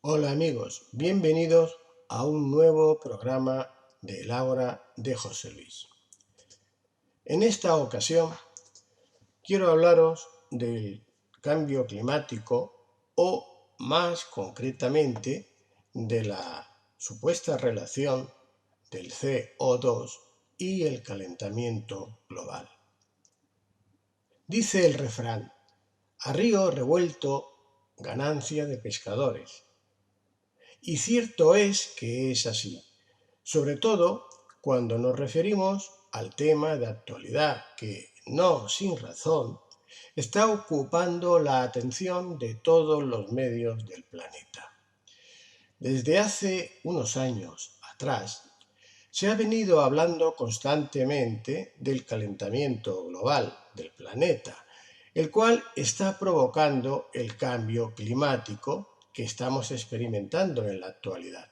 Hola amigos, bienvenidos a un nuevo programa de El Ágora de José Luis. En esta ocasión quiero hablaros del cambio climático o más concretamente de la supuesta relación del CO2 y el calentamiento global. Dice el refrán: a río revuelto, ganancia de pescadores. Y cierto es que es así, sobre todo cuando nos referimos al tema de actualidad que, no sin razón, está ocupando la atención de todos los medios del planeta. Desde hace unos años atrás, se ha venido hablando constantemente del calentamiento global del planeta, el cual está provocando el cambio climático que estamos experimentando en la actualidad,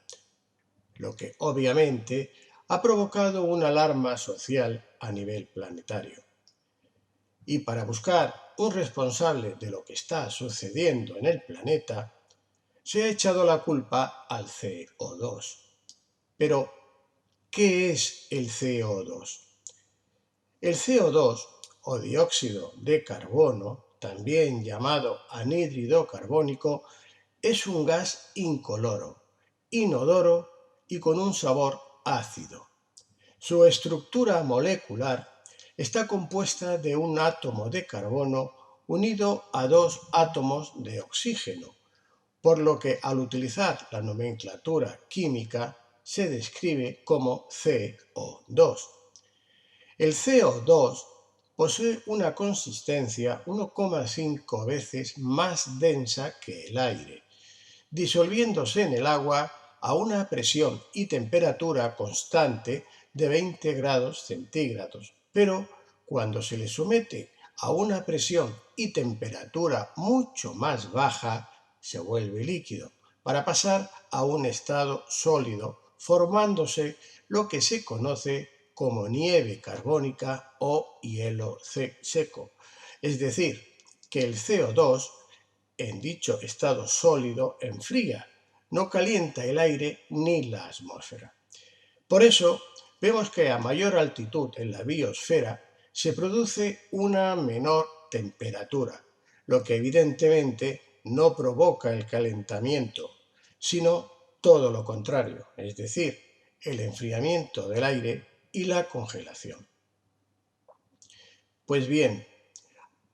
lo que obviamente ha provocado una alarma social a nivel planetario. Y para buscar un responsable de lo que está sucediendo en el planeta, se ha echado la culpa al CO2. Pero, ¿qué es el CO2? El CO2, o dióxido de carbono, también llamado anhídrido carbónico, es un gas incoloro, inodoro y con un sabor ácido. Su estructura molecular está compuesta de un átomo de carbono unido a dos átomos de oxígeno, por lo que al utilizar la nomenclatura química se describe como CO2. El CO2 posee una consistencia 1,5 veces más densa que el aire, disolviéndose en el agua a una presión y temperatura constante de 20 grados centígrados, pero cuando se le somete a una presión y temperatura mucho más baja, se vuelve líquido, para pasar a un estado sólido, formándose lo que se conoce como nieve carbónica o hielo seco. Es decir, que el CO2 en dicho estado sólido enfría, no calienta el aire ni la atmósfera. Por eso, vemos que a mayor altitud en la biosfera se produce una menor temperatura, lo que evidentemente no provoca el calentamiento, sino todo lo contrario, es decir, el enfriamiento del aire y la congelación. Pues bien,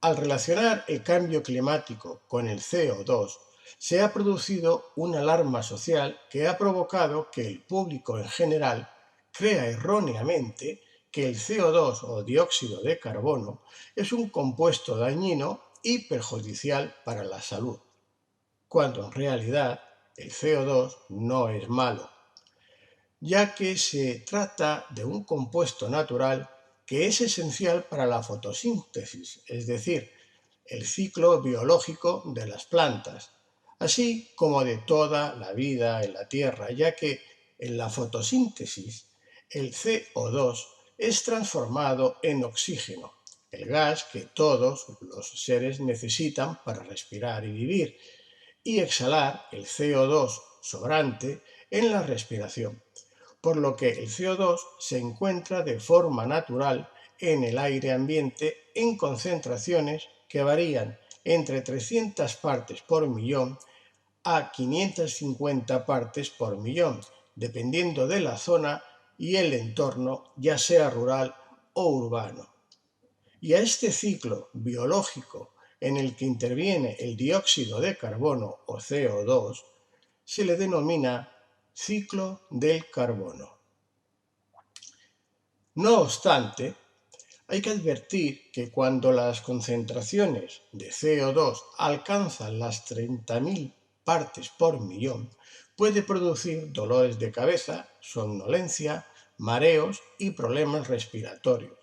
al relacionar el cambio climático con el CO2, se ha producido una alarma social que ha provocado que el público en general crea erróneamente que el CO2 o dióxido de carbono es un compuesto dañino y perjudicial para la salud, cuando en realidad el CO2 no es malo, ya que se trata de un compuesto natural que es esencial para la fotosíntesis, es decir, el ciclo biológico de las plantas, así como de toda la vida en la Tierra, ya que en la fotosíntesis el CO2 es transformado en oxígeno, el gas que todos los seres necesitan para respirar y vivir, y exhalar el CO2 sobrante en la respiración, por lo que el CO2 se encuentra de forma natural en el aire ambiente en concentraciones que varían entre 300 partes por millón a 550 partes por millón, dependiendo de la zona y el entorno, ya sea rural o urbano. Y a este ciclo biológico en el que interviene el dióxido de carbono o CO2 se le denomina ciclo del carbono. No obstante, hay que advertir que cuando las concentraciones de CO2 alcanzan las 30.000 partes por millón, puede producir dolores de cabeza, somnolencia, mareos y problemas respiratorios.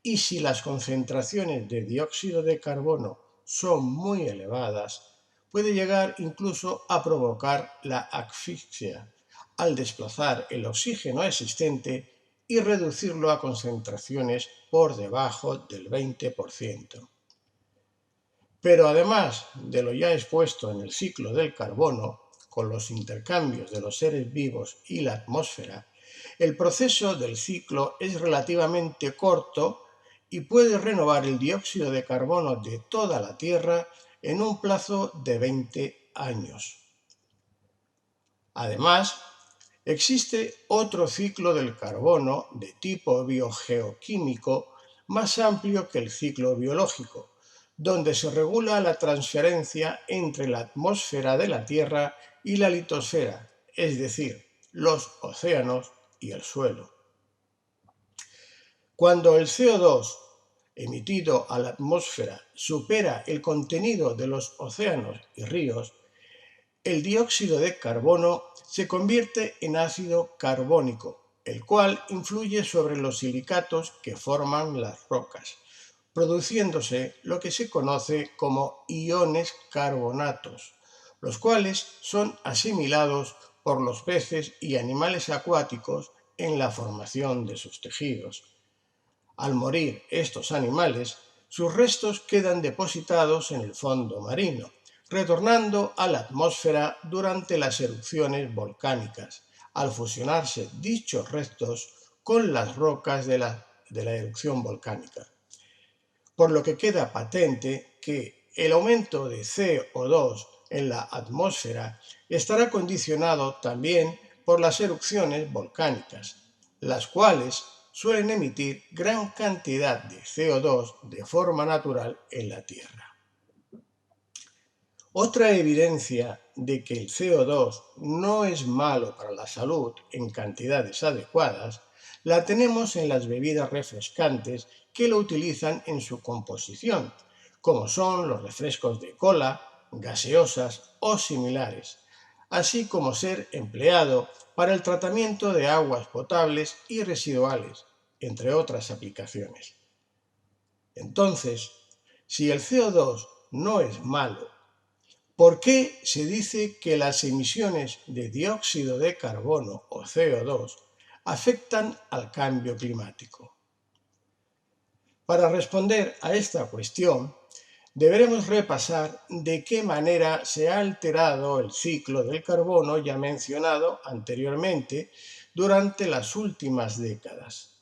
Y si las concentraciones de dióxido de carbono son muy elevadas, puede llegar incluso a provocar la asfixia, al desplazar el oxígeno existente y reducirlo a concentraciones por debajo del 20%. Pero además de lo ya expuesto en el ciclo del carbono, con los intercambios de los seres vivos y la atmósfera, el proceso del ciclo es relativamente corto y puede renovar el dióxido de carbono de toda la Tierra en un plazo de 20 años. Además, existe otro ciclo del carbono de tipo biogeoquímico más amplio que el ciclo biológico, donde se regula la transferencia entre la atmósfera de la Tierra y la litosfera, es decir, los océanos y el suelo. Cuando el CO2 emitido a la atmósfera supera el contenido de los océanos y ríos, el dióxido de carbono se convierte en ácido carbónico, el cual influye sobre los silicatos que forman las rocas, produciéndose lo que se conoce como iones carbonatos, los cuales son asimilados por los peces y animales acuáticos en la formación de sus tejidos. Al morir estos animales, sus restos quedan depositados en el fondo marino, retornando a la atmósfera durante las erupciones volcánicas, al fusionarse dichos restos con las rocas de la erupción volcánica. Por lo que queda patente que el aumento de CO2 en la atmósfera estará condicionado también por las erupciones volcánicas, las cuales suelen emitir gran cantidad de CO2 de forma natural en la Tierra. Otra evidencia de que el CO2 no es malo para la salud en cantidades adecuadas la tenemos en las bebidas refrescantes que lo utilizan en su composición, como son los refrescos de cola, gaseosas o similares, así como ser empleado para el tratamiento de aguas potables y residuales, entre otras aplicaciones. Entonces, si el CO2 no es malo, ¿por qué se dice que las emisiones de dióxido de carbono o CO2 afectan al cambio climático? Para responder a esta cuestión, deberemos repasar de qué manera se ha alterado el ciclo del carbono ya mencionado anteriormente durante las últimas décadas.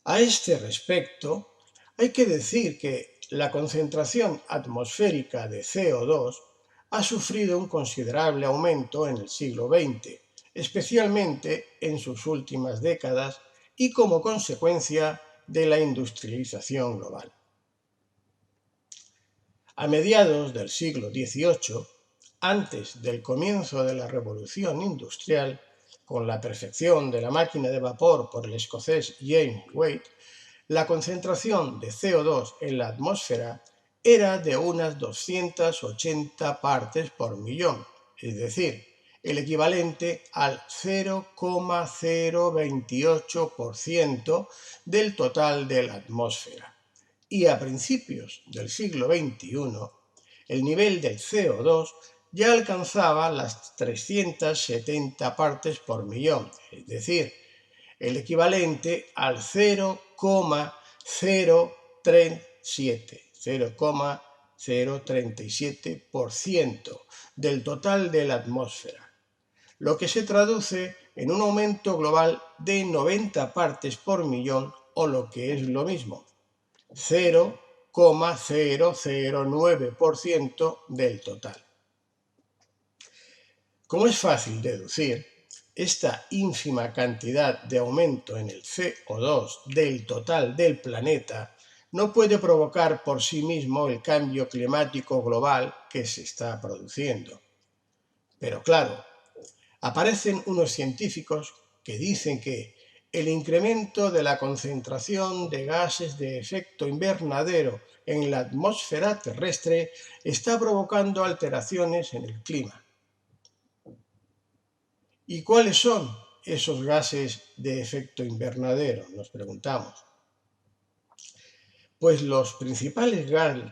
A este respecto, hay que decir que la concentración atmosférica de CO2 ha sufrido un considerable aumento en el siglo XX, especialmente en sus últimas décadas y como consecuencia de la industrialización global. A mediados del siglo XVIII, antes del comienzo de la Revolución Industrial, con la perfección de la máquina de vapor por el escocés James Watt, la concentración de CO2 en la atmósfera era de unas 280 partes por millón, es decir, el equivalente al 0,028% del total de la atmósfera. Y a principios del siglo XXI, el nivel del CO2 ya alcanzaba las 370 partes por millón, es decir, el equivalente al 0,037% del total de la atmósfera, lo que se traduce en un aumento global de 90 partes por millón o lo que es lo mismo, 0,009% del total. Como es fácil deducir, esta ínfima cantidad de aumento en el CO2 del total del planeta no puede provocar por sí mismo el cambio climático global que se está produciendo. Pero claro, aparecen unos científicos que dicen que el incremento de la concentración de gases de efecto invernadero en la atmósfera terrestre está provocando alteraciones en el clima. ¿Y cuáles son esos gases de efecto invernadero?, nos preguntamos. Pues los principales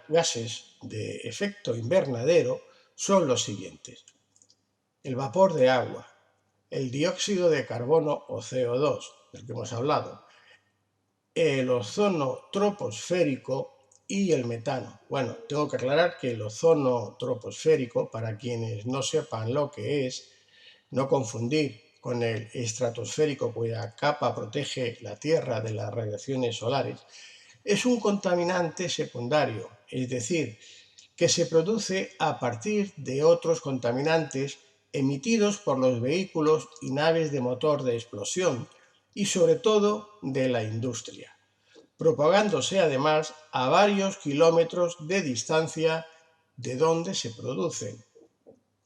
gases de efecto invernadero son los siguientes: el vapor de agua, el dióxido de carbono o CO2, del que hemos hablado, el ozono troposférico y el metano. Bueno, tengo que aclarar que el ozono troposférico, para quienes no sepan lo que es, no confundir con el estratosférico cuya capa protege la Tierra de las radiaciones solares, es un contaminante secundario, es decir, que se produce a partir de otros contaminantes emitidos por los vehículos y naves de motor de explosión y sobre todo de la industria, propagándose además a varios kilómetros de distancia de donde se producen,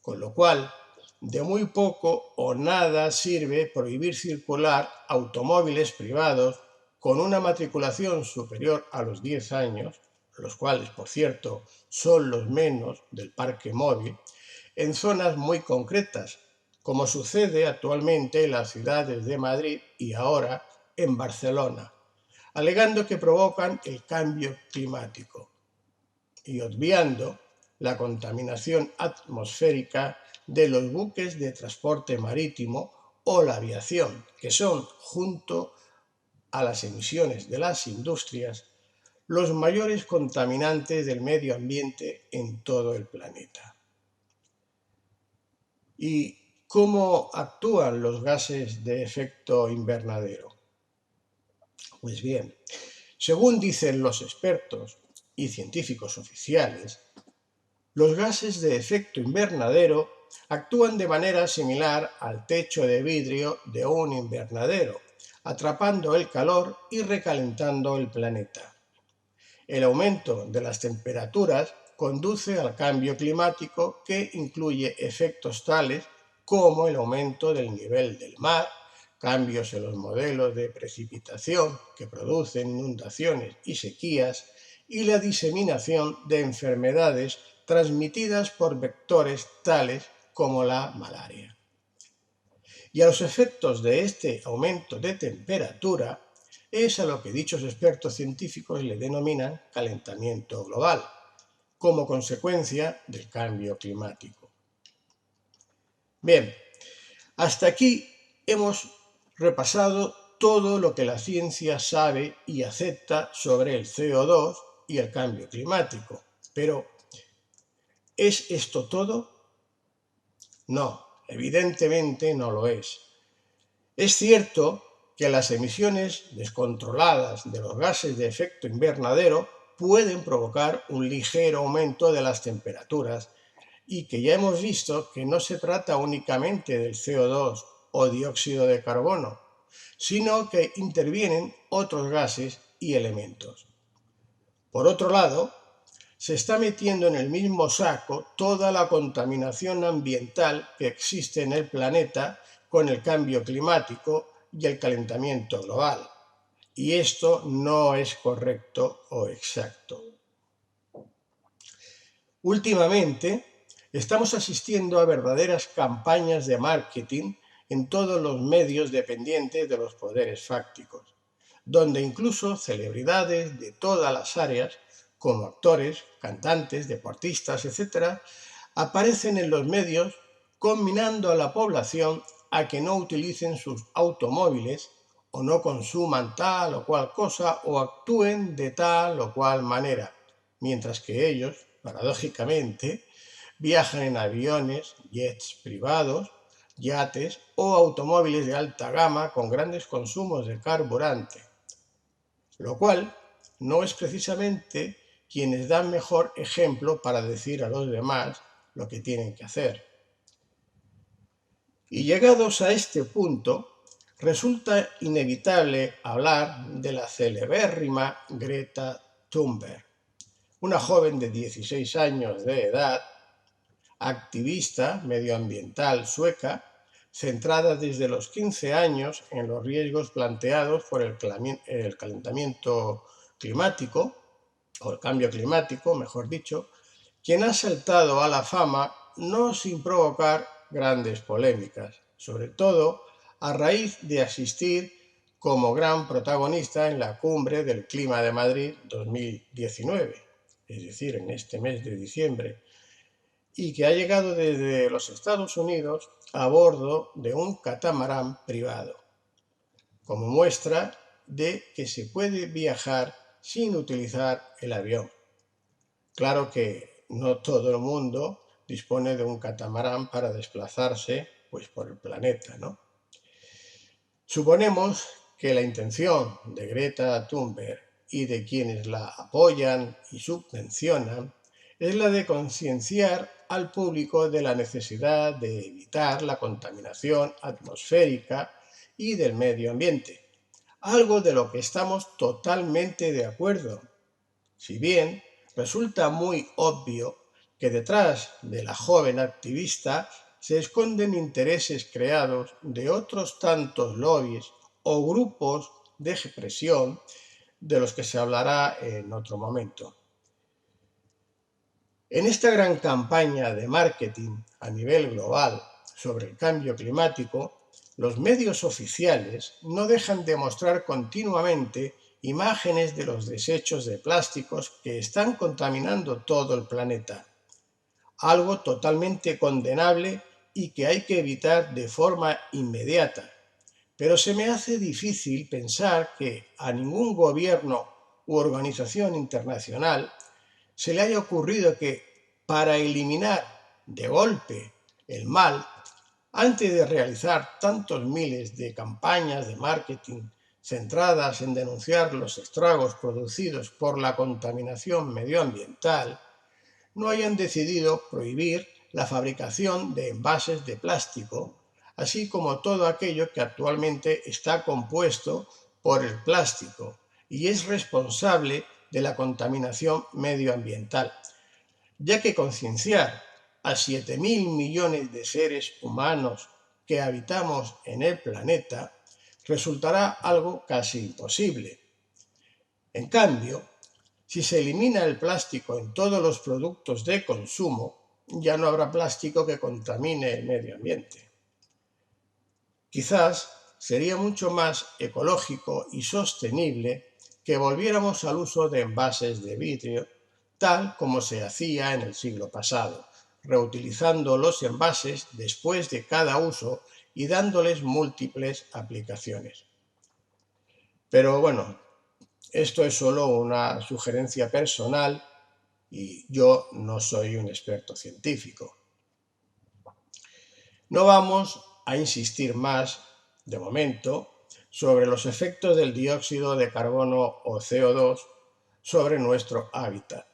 con lo cual de muy poco o nada sirve prohibir circular automóviles privados con una matriculación superior a los 10 años, los cuales, por cierto, son los menos del parque móvil, en zonas muy concretas, como sucede actualmente en las ciudades de Madrid y ahora en Barcelona, alegando que provocan el cambio climático y obviando la contaminación atmosférica de los buques de transporte marítimo o la aviación, que son, junto a las emisiones de las industrias, los mayores contaminantes del medio ambiente en todo el planeta. ¿Y cómo actúan los gases de efecto invernadero? Pues bien, según dicen los expertos y científicos oficiales, los gases de efecto invernadero actúan de manera similar al techo de vidrio de un invernadero, atrapando el calor y recalentando el planeta. El aumento de las temperaturas conduce al cambio climático que incluye efectos tales como el aumento del nivel del mar, cambios en los modelos de precipitación que producen inundaciones y sequías, y la diseminación de enfermedades transmitidas por vectores tales como la malaria. Y a los efectos de este aumento de temperatura es a lo que dichos expertos científicos le denominan calentamiento global, como consecuencia del cambio climático. Bien, hasta aquí hemos repasado todo lo que la ciencia sabe y acepta sobre el CO2 y el cambio climático. Pero, ¿es esto todo? No, evidentemente no lo es. Es cierto que las emisiones descontroladas de los gases de efecto invernadero pueden provocar un ligero aumento de las temperaturas y que ya hemos visto que no se trata únicamente del CO2 o dióxido de carbono, sino que intervienen otros gases y elementos. Por otro lado, se está metiendo en el mismo saco toda la contaminación ambiental que existe en el planeta con el cambio climático y el calentamiento global. Y esto no es correcto o exacto. Últimamente, estamos asistiendo a verdaderas campañas de marketing en todos los medios dependientes de los poderes fácticos, donde incluso celebridades de todas las áreas, como actores, cantantes, deportistas, etc., aparecen en los medios conminando a la población a que no utilicen sus automóviles o no consuman tal o cual cosa o actúen de tal o cual manera, mientras que ellos, paradójicamente, viajan en aviones, jets privados, yates o automóviles de alta gama con grandes consumos de carburante, lo cual no es precisamente quienes dan mejor ejemplo para decir a los demás lo que tienen que hacer. Y llegados a este punto, resulta inevitable hablar de la celebérrima Greta Thunberg, una joven de 16 años de edad, activista medioambiental sueca, centrada desde los 15 años en los riesgos planteados por el calentamiento climático, o el cambio climático, mejor dicho, quien ha saltado a la fama no sin provocar grandes polémicas, sobre todo a raíz de asistir como gran protagonista en la Cumbre del Clima de Madrid 2019, es decir, en este mes de diciembre, y que ha llegado desde los Estados Unidos a bordo de un catamarán privado, como muestra de que se puede viajar sin utilizar el avión. Claro que no todo el mundo dispone de un catamarán para desplazarse por el planeta, ¿no? Suponemos que la intención de Greta Thunberg y de quienes la apoyan y subvencionan es la de concienciar al público de la necesidad de evitar la contaminación atmosférica y del medio ambiente, algo de lo que estamos totalmente de acuerdo. Si bien resulta muy obvio que detrás de la joven activista se esconden intereses creados de otros tantos lobbies o grupos de presión de los que se hablará en otro momento. En esta gran campaña de marketing a nivel global sobre el cambio climático, los medios oficiales no dejan de mostrar continuamente imágenes de los desechos de plásticos que están contaminando todo el planeta, algo totalmente condenable y que hay que evitar de forma inmediata. Pero se me hace difícil pensar que a ningún gobierno u organización internacional se le haya ocurrido que, para eliminar de golpe el mal, antes de realizar tantos miles de campañas de marketing centradas en denunciar los estragos producidos por la contaminación medioambiental, no hayan decidido prohibir la fabricación de envases de plástico, así como todo aquello que actualmente está compuesto por el plástico y es responsable de la contaminación medioambiental, ya que concienciar a 7.000 millones de seres humanos que habitamos en el planeta resultará algo casi imposible. En cambio, si se elimina el plástico en todos los productos de consumo, ya no habrá plástico que contamine el medio ambiente. Quizás sería mucho más ecológico y sostenible que volviéramos al uso de envases de vidrio, tal como se hacía en el siglo pasado, reutilizando los envases después de cada uso y dándoles múltiples aplicaciones. Pero bueno, esto es solo una sugerencia personal y yo no soy un experto científico. No vamos a insistir más, de momento, sobre los efectos del dióxido de carbono o CO2 sobre nuestro hábitat,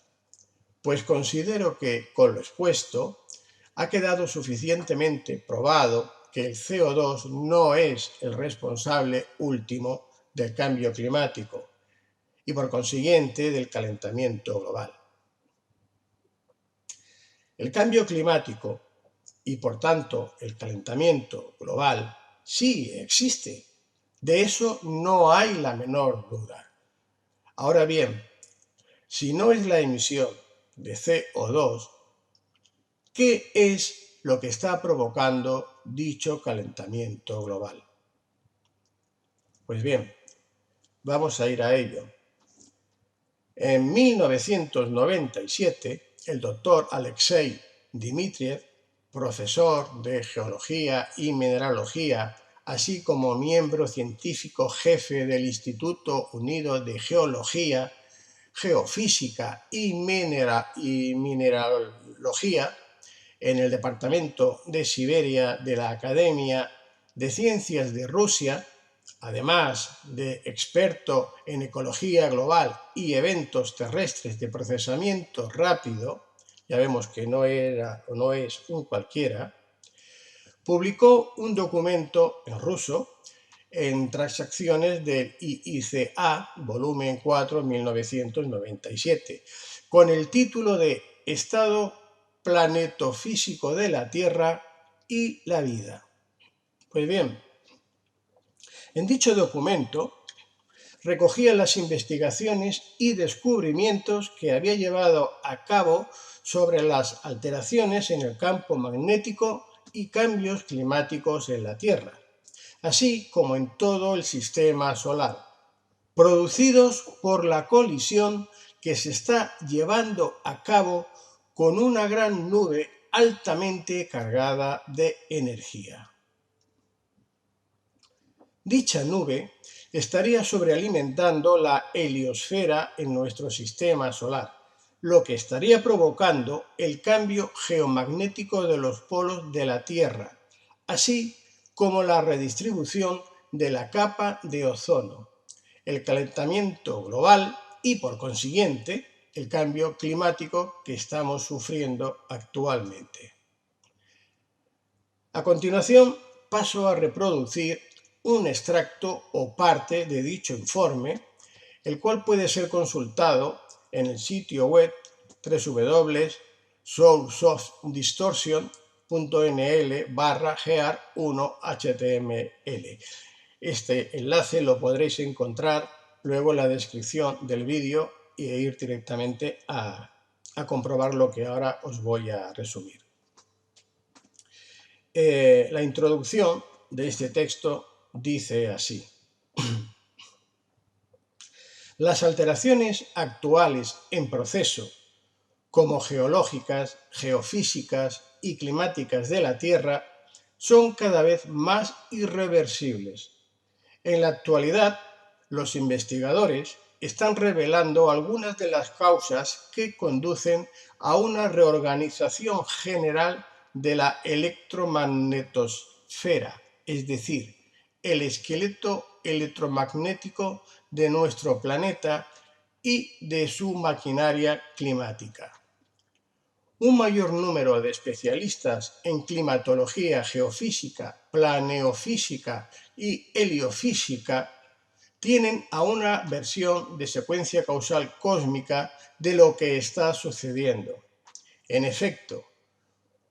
pues considero que, con lo expuesto, ha quedado suficientemente probado que el CO2 no es el responsable último del cambio climático y, por consiguiente, del calentamiento global. El cambio climático y, por tanto, el calentamiento global sí existe. De eso no hay la menor duda. Ahora bien, si no es la emisión de CO2, ¿qué es lo que está provocando dicho calentamiento global? Pues bien, vamos a ir a ello. En 1997, el doctor Alexei Dmitriev, profesor de Geología y Mineralogía, así como miembro científico jefe del Instituto Unido de Geología, Geofísica y Mineralogía, en el Departamento de Siberia de la Academia de Ciencias de Rusia, además de experto en ecología global y eventos terrestres de procesamiento rápido, ya vemos que no era o no es un cualquiera, publicó un documento en ruso en Transacciones del IICA, volumen 4, 1997, con el título de Estado planetofísico de la Tierra y la vida. Pues bien, en dicho documento recogía las investigaciones y descubrimientos que había llevado a cabo sobre las alteraciones en el campo magnético y cambios climáticos en la Tierra, así como en todo el sistema solar, producidos por la colisión que se está llevando a cabo con una gran nube altamente cargada de energía. Dicha nube estaría sobrealimentando la heliosfera en nuestro sistema solar, lo que estaría provocando el cambio geomagnético de los polos de la Tierra, así como la redistribución de la capa de ozono, el calentamiento global y, por consiguiente, el cambio climático que estamos sufriendo actualmente. A continuación, paso a reproducir un extracto o parte de dicho informe, el cual puede ser consultado en el sitio web www.sourceofdistortion.nl/gear1html. Este enlace lo podréis encontrar luego en la descripción del vídeo e ir directamente a comprobar lo que ahora os voy a resumir. La introducción de este texto dice así: las alteraciones actuales en proceso, como geológicas, geofísicas y climáticas de la Tierra, son cada vez más irreversibles. En la actualidad, los investigadores están revelando algunas de las causas que conducen a una reorganización general de la electromagnetosfera, es decir, el esqueleto electromagnético de nuestro planeta y de su maquinaria climática. Un mayor número de especialistas en climatología geofísica, planeofísica y heliofísica tienen a una versión de secuencia causal cósmica de lo que está sucediendo. En efecto,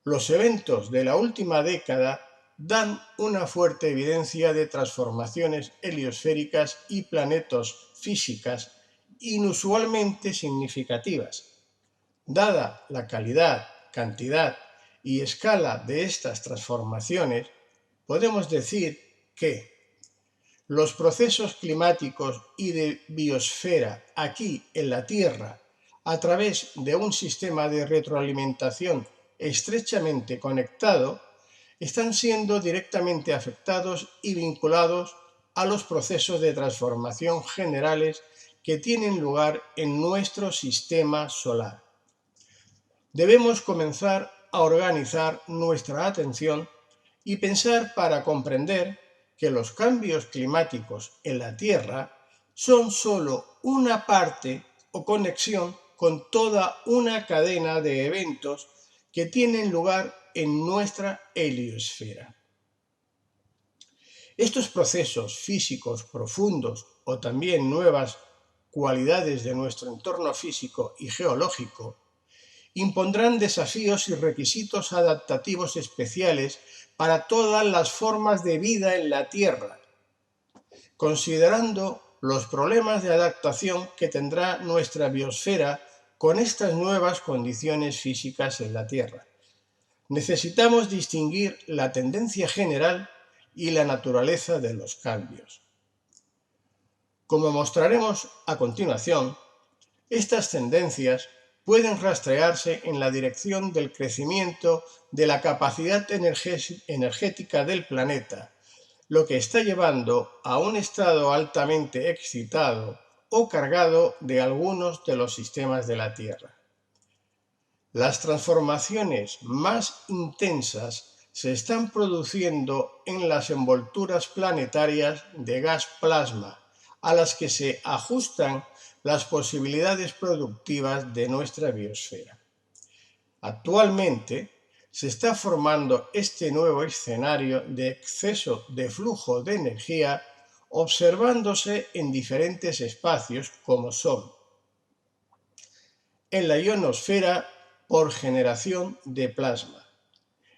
los eventos de la última década dan una fuerte evidencia de transformaciones heliosféricas y planetosfísicas inusualmente significativas. Dada la calidad, cantidad y escala de estas transformaciones, podemos decir que los procesos climáticos y de biosfera aquí en la Tierra, a través de un sistema de retroalimentación estrechamente conectado, están siendo directamente afectados y vinculados a los procesos de transformación generales que tienen lugar en nuestro sistema solar. Debemos comenzar a organizar nuestra atención y pensar para comprender que los cambios climáticos en la Tierra son solo una parte o conexión con toda una cadena de eventos que tienen lugar en nuestra heliosfera. Estos procesos físicos profundos o también nuevas cualidades de nuestro entorno físico y geológico impondrán desafíos y requisitos adaptativos especiales para todas las formas de vida en la Tierra, considerando los problemas de adaptación que tendrá nuestra biosfera con estas nuevas condiciones físicas en la Tierra. Necesitamos distinguir la tendencia general y la naturaleza de los cambios. Como mostraremos a continuación, estas tendencias pueden rastrearse en la dirección del crecimiento de la capacidad energética del planeta, lo que está llevando a un estado altamente excitado o cargado de algunos de los sistemas de la Tierra. Las transformaciones más intensas se están produciendo en las envolturas planetarias de gas plasma, a las que se ajustan las posibilidades productivas de nuestra biosfera. Actualmente se está formando este nuevo escenario de exceso de flujo de energía observándose en diferentes espacios como son: en la ionosfera por generación de plasma,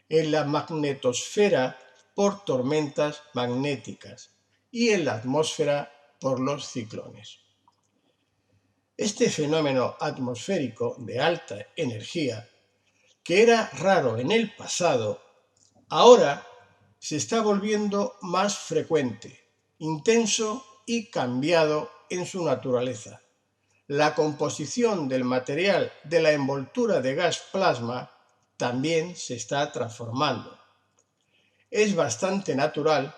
en la magnetosfera por tormentas magnéticas y en la atmósfera por los ciclones. Este fenómeno atmosférico de alta energía, que era raro en el pasado, ahora se está volviendo más frecuente, intenso y cambiado en su naturaleza. La composición del material de la envoltura de gas plasma también se está transformando. Es bastante natural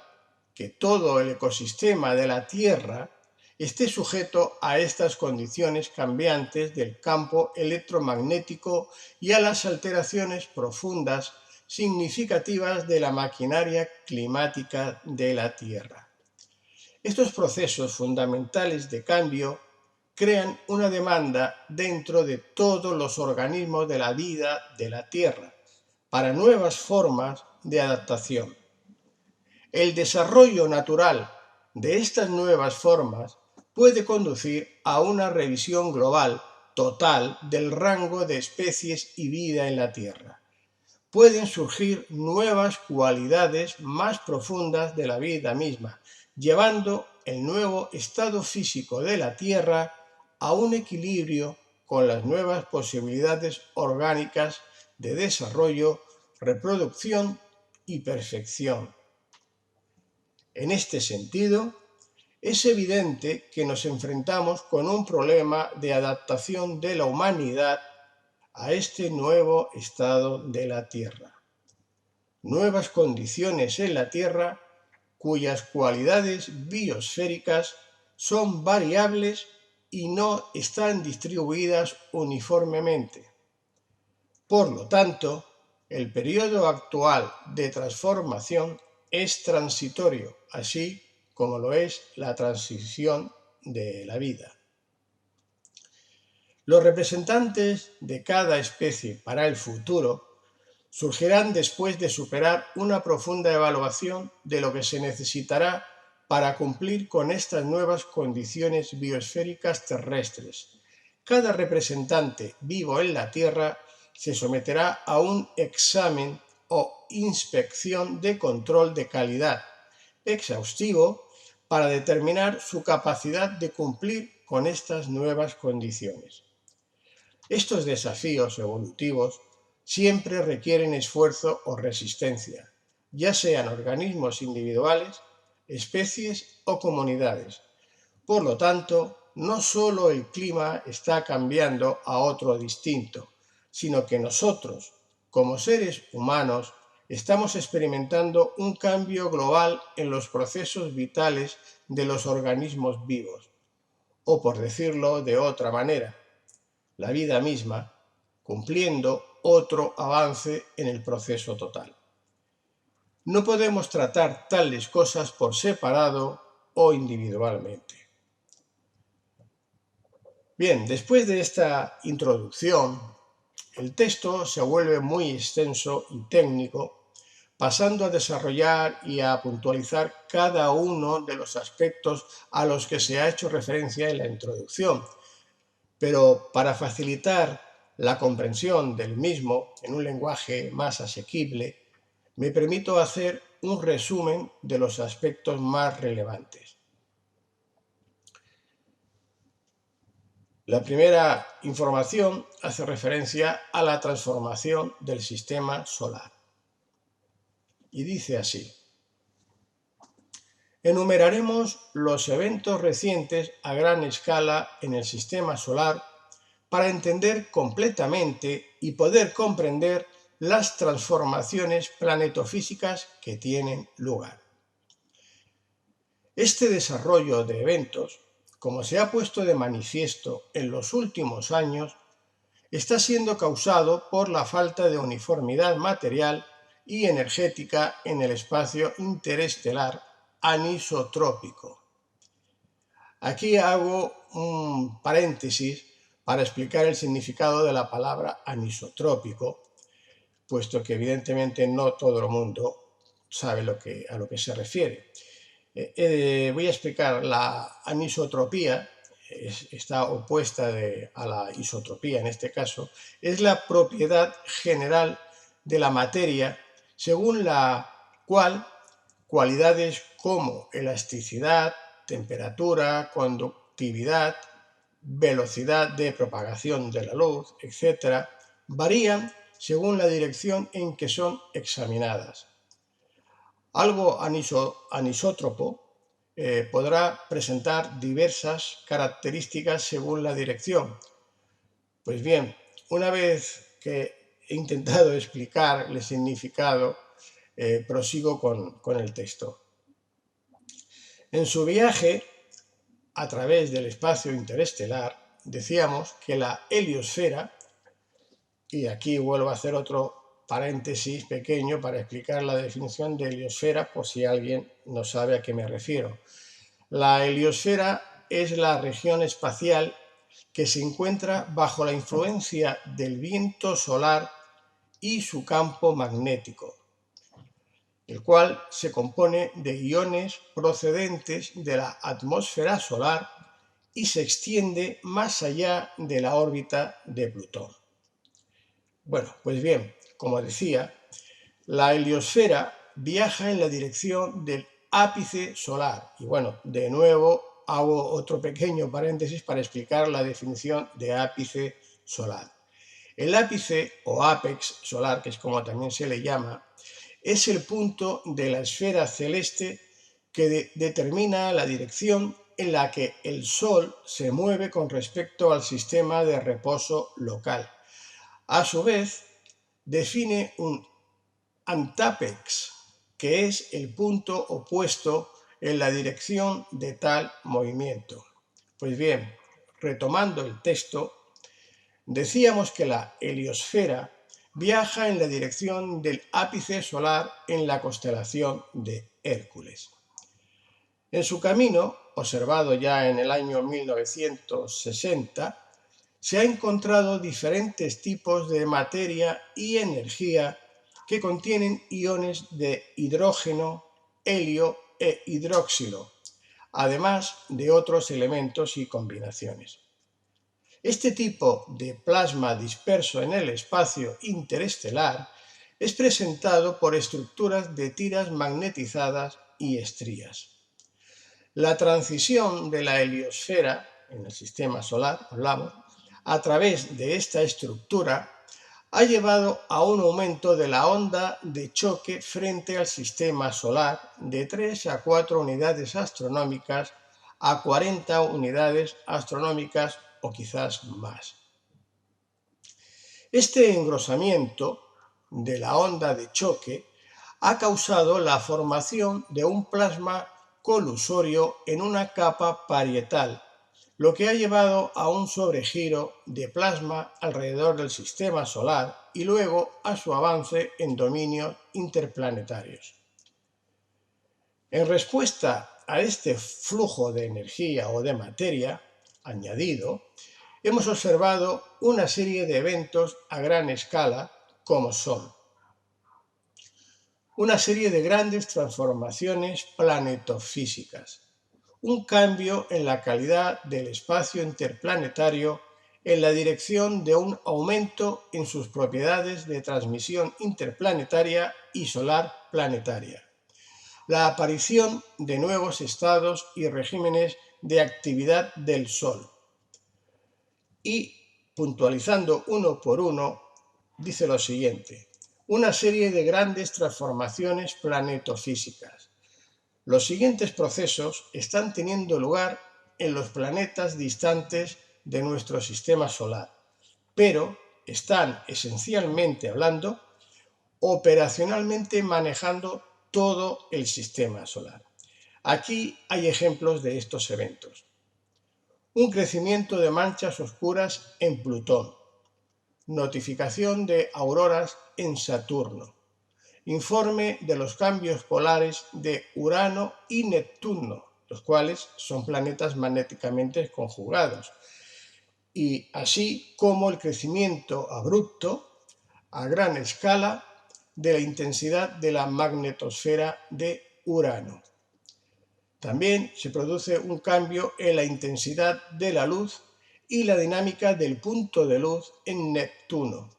que todo el ecosistema de la Tierra esté sujeto a estas condiciones cambiantes del campo electromagnético y a las alteraciones profundas significativas de la maquinaria climática de la Tierra. Estos procesos fundamentales de cambio crean una demanda dentro de todos los organismos de la vida de la Tierra para nuevas formas de adaptación. El desarrollo natural de estas nuevas formas puede conducir a una revisión global total del rango de especies y vida en la Tierra. Pueden surgir nuevas cualidades más profundas de la vida misma, llevando el nuevo estado físico de la Tierra a un equilibrio con las nuevas posibilidades orgánicas de desarrollo, reproducción y perfección. En este sentido, es evidente que nos enfrentamos con un problema de adaptación de la humanidad a este nuevo estado de la Tierra. Nuevas condiciones en la Tierra cuyas cualidades biosféricas son variables y no están distribuidas uniformemente. Por lo tanto, el periodo actual de transformación es transitorio, así como lo es la transición de la vida. Los representantes de cada especie para el futuro surgirán después de superar una profunda evaluación de lo que se necesitará para cumplir con estas nuevas condiciones biosféricas terrestres. Cada representante vivo en la Tierra se someterá a un examen o inspección de control de calidad exhaustivo para determinar su capacidad de cumplir con estas nuevas condiciones. Estos desafíos evolutivos siempre requieren esfuerzo o resistencia, ya sean organismos individuales, especies o comunidades. Por lo tanto, no solo el clima está cambiando a otro distinto, sino que nosotros, como seres humanos, estamos experimentando un cambio global en los procesos vitales de los organismos vivos. O por decirlo de otra manera, la vida misma, cumpliendo otro avance en el proceso total. No podemos tratar tales cosas por separado o individualmente. Bien, después de esta introducción, el texto se vuelve muy extenso y técnico, pasando a desarrollar y a puntualizar cada uno de los aspectos a los que se ha hecho referencia en la introducción. Pero para facilitar la comprensión del mismo en un lenguaje más asequible, me permito hacer un resumen de los aspectos más relevantes. La primera información hace referencia a la transformación del sistema solar. Y dice así: enumeraremos los eventos recientes a gran escala en el sistema solar para entender completamente y poder comprender las transformaciones planetofísicas que tienen lugar. Este desarrollo de eventos, como se ha puesto de manifiesto en los últimos años, está siendo causado por la falta de uniformidad material y energética en el espacio interestelar anisotrópico. Aquí hago un paréntesis para explicar el significado de la palabra anisotrópico, puesto que evidentemente no todo el mundo sabe a lo que se refiere. Voy a explicar. La anisotropía está opuesta a la isotropía en este caso, es la propiedad general de la materia según la cual cualidades como elasticidad, temperatura, conductividad, velocidad de propagación de la luz, etc., varían según la dirección en que son examinadas. Algo anisótropo podrá presentar diversas características según la dirección. Pues bien, una vez que he intentado explicar el significado, prosigo con el texto. En su viaje a través del espacio interestelar, decíamos que la heliosfera, y aquí vuelvo a hacer otro paréntesis pequeño para explicar la definición de heliosfera por si alguien no sabe a qué me refiero. La heliosfera es la región espacial que se encuentra bajo la influencia del viento solar y su campo magnético, el cual se compone de iones procedentes de la atmósfera solar y se extiende más allá de la órbita de Plutón. Bueno, pues bien, como decía, la heliosfera viaja en la dirección del ápice solar. Y bueno, de nuevo hago otro pequeño paréntesis para explicar la definición de ápice solar. El ápice o ápex solar, que es como también se le llama, es el punto de la esfera celeste que determina la dirección en la que el Sol se mueve con respecto al sistema de reposo local. A su vez, define un antápex, que es el punto opuesto en la dirección de tal movimiento. Pues bien, retomando el texto, decíamos que la heliosfera viaja en la dirección del ápice solar en la constelación de Hércules. En su camino, observado ya en el año 1960, se han encontrado diferentes tipos de materia y energía que contienen iones de hidrógeno, helio e hidróxilo, además de otros elementos y combinaciones. Este tipo de plasma disperso en el espacio interestelar es presentado por estructuras de tiras magnetizadas y estrías. La transición de la heliosfera en el sistema solar, hablamos, a través de esta estructura ha llevado a un aumento de la onda de choque frente al sistema solar de 3 a 4 unidades astronómicas a 40 unidades astronómicas o quizás más. Este engrosamiento de la onda de choque ha causado la formación de un plasma colusorio en una capa parietal, lo que ha llevado a un sobregiro de plasma alrededor del sistema solar y luego a su avance en dominios interplanetarios. En respuesta a este flujo de energía o de materia añadido, hemos observado una serie de eventos a gran escala como son una serie de grandes transformaciones planetofísicas, un cambio en la calidad del espacio interplanetario en la dirección de un aumento en sus propiedades de transmisión interplanetaria y solar planetaria, la aparición de nuevos estados y regímenes de actividad del Sol. Y, puntualizando uno por uno, dice lo siguiente: una serie de grandes transformaciones planetofísicas. Los siguientes procesos están teniendo lugar en los planetas distantes de nuestro sistema solar, pero están, esencialmente hablando, operacionalmente manejando todo el sistema solar. Aquí hay ejemplos de estos eventos. Un crecimiento de manchas oscuras en Plutón, notificación de auroras en Saturno, informe de los cambios polares de Urano y Neptuno, los cuales son planetas magnéticamente conjugados, y así como el crecimiento abrupto a gran escala de la intensidad de la magnetosfera de Urano. También se produce un cambio en la intensidad de la luz y la dinámica del punto de luz en Neptuno.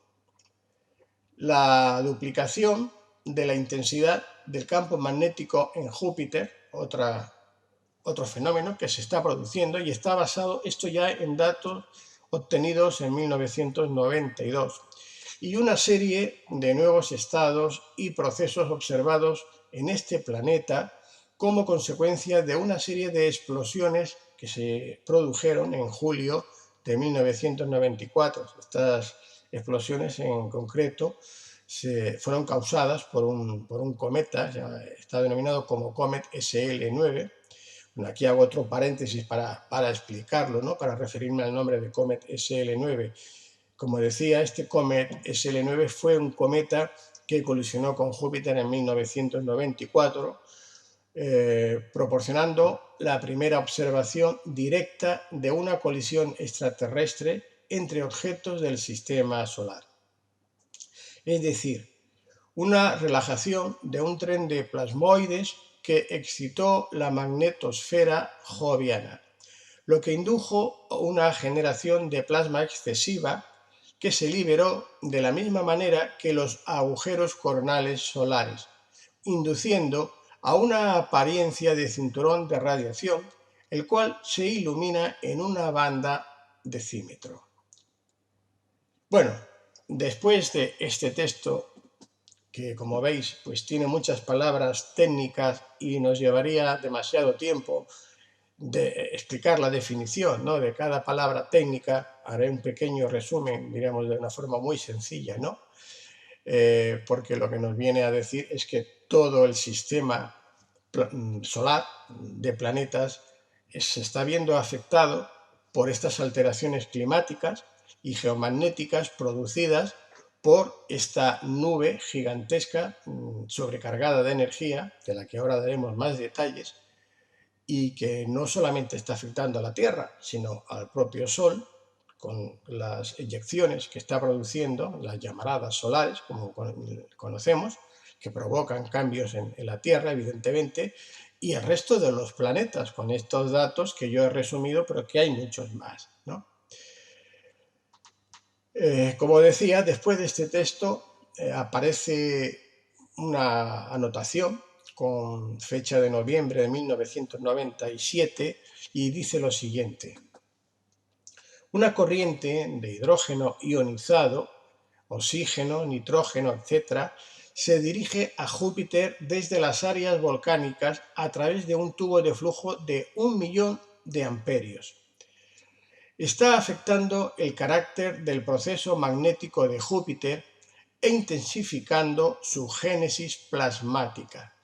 La duplicación de la intensidad del campo magnético en Júpiter, otro fenómeno que se está produciendo y está basado esto ya en datos obtenidos en 1992, y una serie de nuevos estados y procesos observados en este planeta como consecuencia de una serie de explosiones que se produjeron en julio de 1994. Estas explosiones en concreto fueron causadas por un cometa, está denominado como Comet SL9, Aquí hago otro paréntesis para explicarlo, ¿no? Para referirme al nombre de Comet SL9. Como decía, este Comet SL9 fue un cometa que colisionó con Júpiter en 1994, proporcionando la primera observación directa de una colisión extraterrestre entre objetos del sistema solar. Es decir, una relajación de un tren de plasmoides que excitó la magnetosfera joviana, lo que indujo una generación de plasma excesiva que se liberó de la misma manera que los agujeros coronales solares, induciendo a una apariencia de cinturón de radiación, el cual se ilumina en una banda decímetro. Bueno, después de este texto, que como veis pues tiene muchas palabras técnicas y nos llevaría demasiado tiempo de explicar la definición, ¿no?, de cada palabra técnica, haré un pequeño resumen, digamos, de una forma muy sencilla, ¿no? Porque lo que nos viene a decir es que todo el sistema solar de planetas se está viendo afectado por estas alteraciones climáticas y geomagnéticas producidas por esta nube gigantesca sobrecargada de energía, de la que ahora daremos más detalles, y que no solamente está afectando a la Tierra, sino al propio Sol, con las eyecciones que está produciendo, las llamaradas solares, como conocemos, que provocan cambios en la Tierra, evidentemente, y el resto de los planetas, con estos datos que yo he resumido, pero que hay muchos más, ¿no? Como decía, después de este texto aparece una anotación con fecha de noviembre de 1997 y dice lo siguiente: una corriente de hidrógeno ionizado, oxígeno, nitrógeno, etc., se dirige a Júpiter desde las áreas volcánicas a través de un tubo de flujo de 1.000.000 de amperios. Está afectando el carácter del proceso magnético de Júpiter e intensificando su génesis plasmática.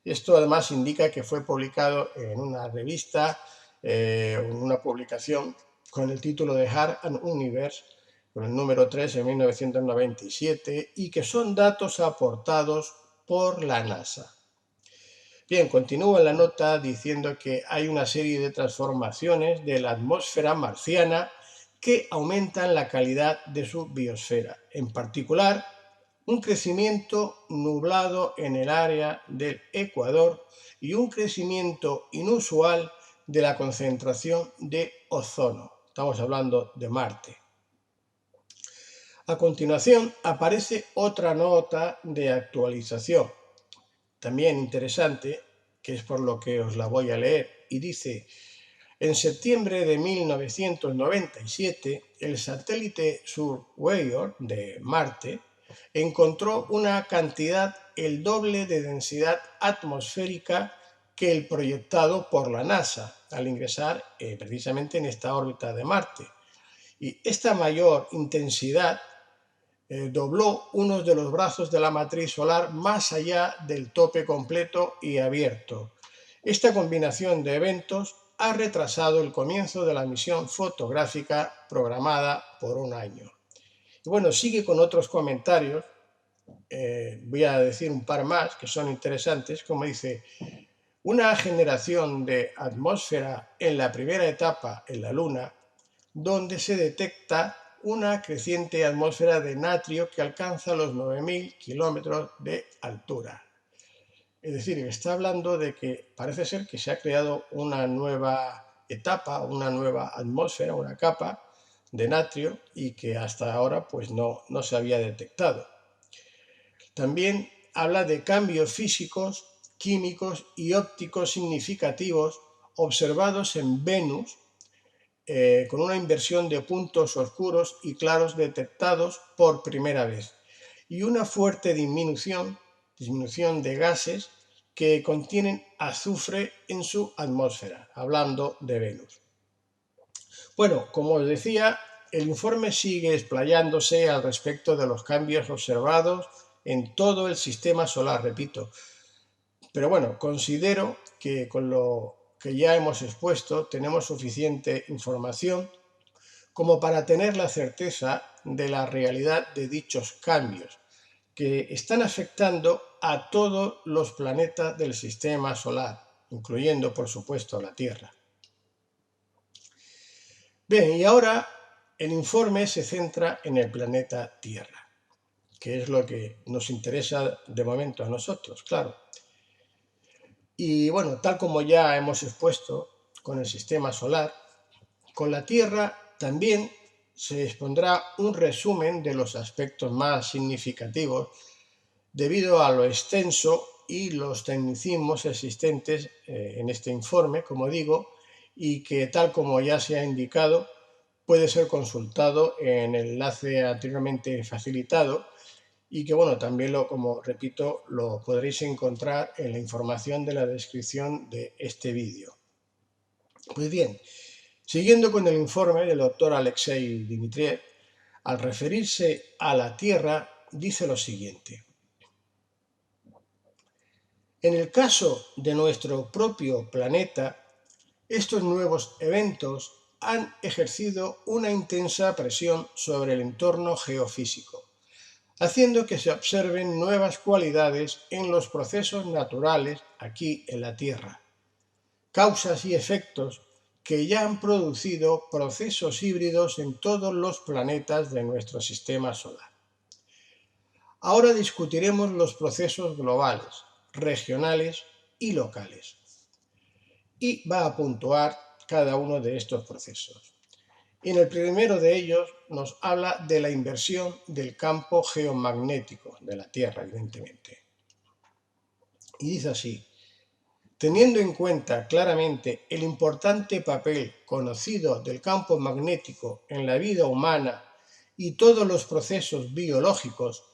Esto además indica que fue publicado en una revista, una publicación con el título de Heart and Universe, con el número 3 en 1997, y que son datos aportados por la NASA. Bien, continúa la nota diciendo que hay una serie de transformaciones de la atmósfera marciana que aumentan la calidad de su biosfera. En particular, un crecimiento nublado en el área del Ecuador y un crecimiento inusual de la concentración de ozono. Estamos hablando de Marte. A continuación aparece otra nota de actualización, también interesante, que es por lo que os la voy a leer, y dice: en septiembre de 1997, el satélite Surveyor de Marte encontró una cantidad el doble de densidad atmosférica que el proyectado por la NASA al ingresar precisamente en esta órbita de Marte. Y esta mayor intensidad dobló uno de los brazos de la matriz solar más allá del tope completo y abierto. Esta combinación de eventos ha retrasado el comienzo de la misión fotográfica programada por un año. Y bueno, sigue con otros comentarios, voy a decir un par más que son interesantes, como dice: una generación de atmósfera en la primera etapa en la Luna, donde se detecta una creciente atmósfera de natrio que alcanza los 9.000 kilómetros de altura. Es decir, está hablando de que parece ser que se ha creado una nueva etapa, una nueva atmósfera, una capa de natrio, y que hasta ahora pues no se había detectado. También habla de cambios físicos, químicos y ópticos significativos observados en Venus, con una inversión de puntos oscuros y claros detectados por primera vez, y una fuerte disminución de gases que contienen azufre en su atmósfera, hablando de Venus. Bueno, como os decía, el informe sigue explayándose al respecto de los cambios observados en todo el sistema solar, repito. Pero bueno, considero que con lo que ya hemos expuesto, tenemos suficiente información como para tener la certeza de la realidad de dichos cambios, que están afectando a todos los planetas del sistema solar, incluyendo, por supuesto, la Tierra. Bien, y ahora el informe se centra en el planeta Tierra, que es lo que nos interesa de momento a nosotros, claro. Y bueno, tal como ya hemos expuesto con el sistema solar, con la Tierra también se expondrá un resumen de los aspectos más significativos debido a lo extenso y los tecnicismos existentes en este informe, como digo, y que tal como ya se ha indicado, puede ser consultado en el enlace anteriormente facilitado y que, bueno, también como repito, lo podréis encontrar en la información de la descripción de este vídeo. Pues bien, siguiendo con el informe del doctor Alexei Dmitriev, al referirse a la Tierra, dice lo siguiente. En el caso de nuestro propio planeta, estos nuevos eventos han ejercido una intensa presión sobre el entorno geofísico, haciendo que se observen nuevas cualidades en los procesos naturales aquí en la Tierra, causas y efectos que ya han producido procesos híbridos en todos los planetas de nuestro sistema solar. Ahora discutiremos los procesos globales, regionales y locales, y va a puntuar cada uno de estos procesos. Y en el primero de ellos nos habla de la inversión del campo geomagnético de la Tierra, evidentemente. Y dice así: teniendo en cuenta claramente el importante papel conocido del campo magnético en la vida humana y todos los procesos biológicos,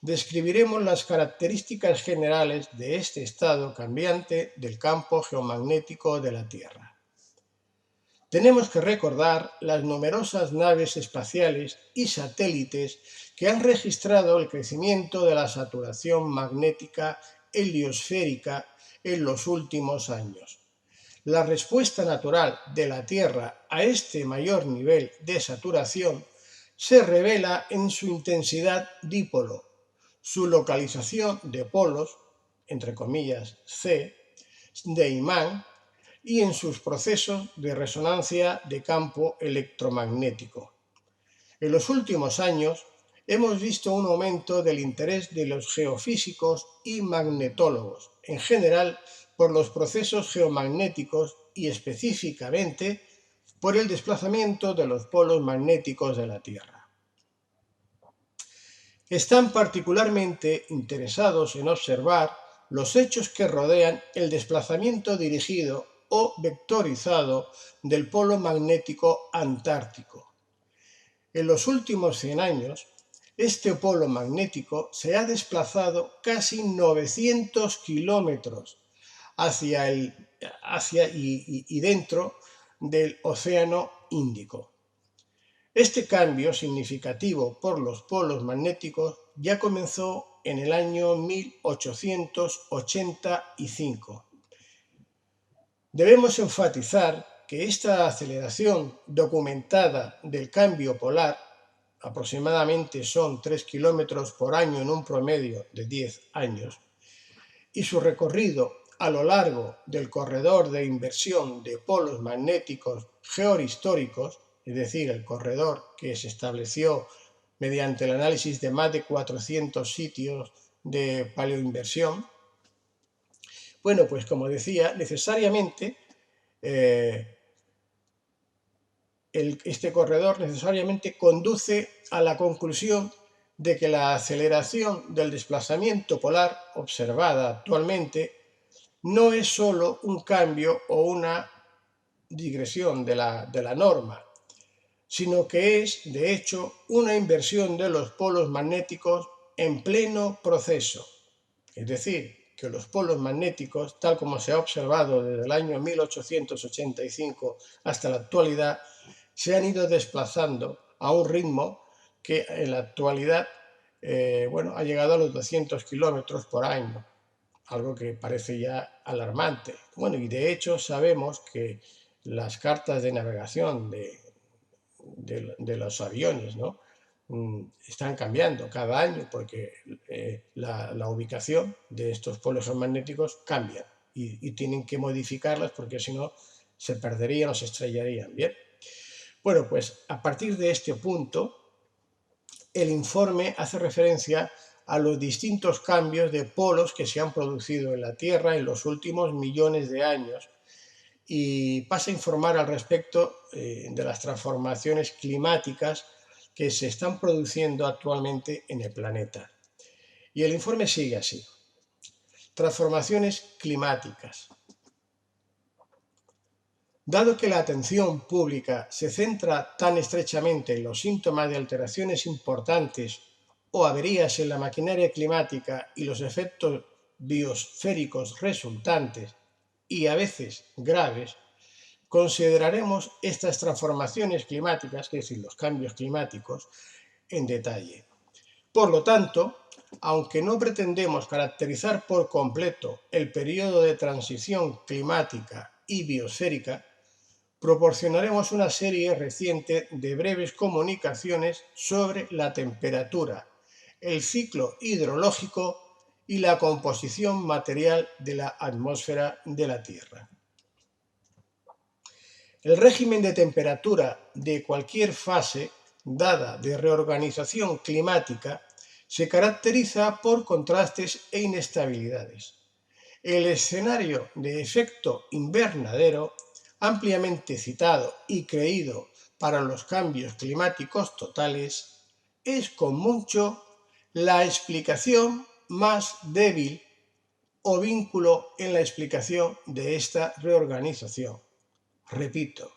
describiremos las características generales de este estado cambiante del campo geomagnético de la Tierra. Tenemos que recordar las numerosas naves espaciales y satélites que han registrado el crecimiento de la saturación magnética heliosférica en los últimos años. La respuesta natural de la Tierra a este mayor nivel de saturación se revela en su intensidad dipolo, su localización de polos, entre comillas C, de imán, y en sus procesos de resonancia de campo electromagnético. En los últimos años hemos visto un aumento del interés de los geofísicos y magnetólogos, en general por los procesos geomagnéticos y específicamente por el desplazamiento de los polos magnéticos de la Tierra. Están particularmente interesados en observar los hechos que rodean el desplazamiento dirigido o vectorizado del polo magnético antártico. En los últimos 100 años, este polo magnético se ha desplazado casi 900 kilómetros hacia y dentro del Océano Índico. Este cambio significativo por los polos magnéticos ya comenzó en el año 1885. Debemos enfatizar que esta aceleración documentada del cambio polar, aproximadamente son 3 kilómetros por año en un promedio de 10 años, y su recorrido a lo largo del corredor de inversión de polos magnéticos geohistóricos, es decir, el corredor que se estableció mediante el análisis de más de 400 sitios de paleoinversión. Bueno, pues como decía, necesariamente este corredor necesariamente conduce a la conclusión de que la aceleración del desplazamiento polar observada actualmente no es solo un cambio o una digresión de la norma, sino que es, de hecho, una inversión de los polos magnéticos en pleno proceso. Es decir, que los polos magnéticos, tal como se ha observado desde el año 1885 hasta la actualidad, se han ido desplazando a un ritmo que en la actualidad ha llegado a los 200 kilómetros por año. algo que parece ya alarmante. Bueno, y de hecho sabemos que las cartas de navegación de los aviones, ¿no? Están cambiando cada año porque la ubicación de estos polos magnéticos cambia y tienen que modificarlas porque si no se perderían o se estrellarían. Bien. Bueno, pues a partir de este punto, el informe hace referencia a los distintos cambios de polos que se han producido en la Tierra en los últimos millones de años y pasa a informar al respecto de las transformaciones climáticas que se están produciendo actualmente en el planeta. Y el informe sigue así. Transformaciones climáticas. Dado que la atención pública se centra tan estrechamente en los síntomas de alteraciones importantes o averías en la maquinaria climática y los efectos biosféricos resultantes, y a veces graves, consideraremos estas transformaciones climáticas, es decir, los cambios climáticos, en detalle. Por lo tanto, aunque no pretendemos caracterizar por completo el periodo de transición climática y biosférica, proporcionaremos una serie reciente de breves comunicaciones sobre la temperatura, el ciclo hidrológico y la composición material de la atmósfera de la Tierra. El régimen de temperatura de cualquier fase dada de reorganización climática se caracteriza por contrastes e inestabilidades. El escenario de efecto invernadero, ampliamente citado y creído para los cambios climáticos totales, es con mucho la explicación más débil o vínculo en la explicación de esta reorganización. Repito,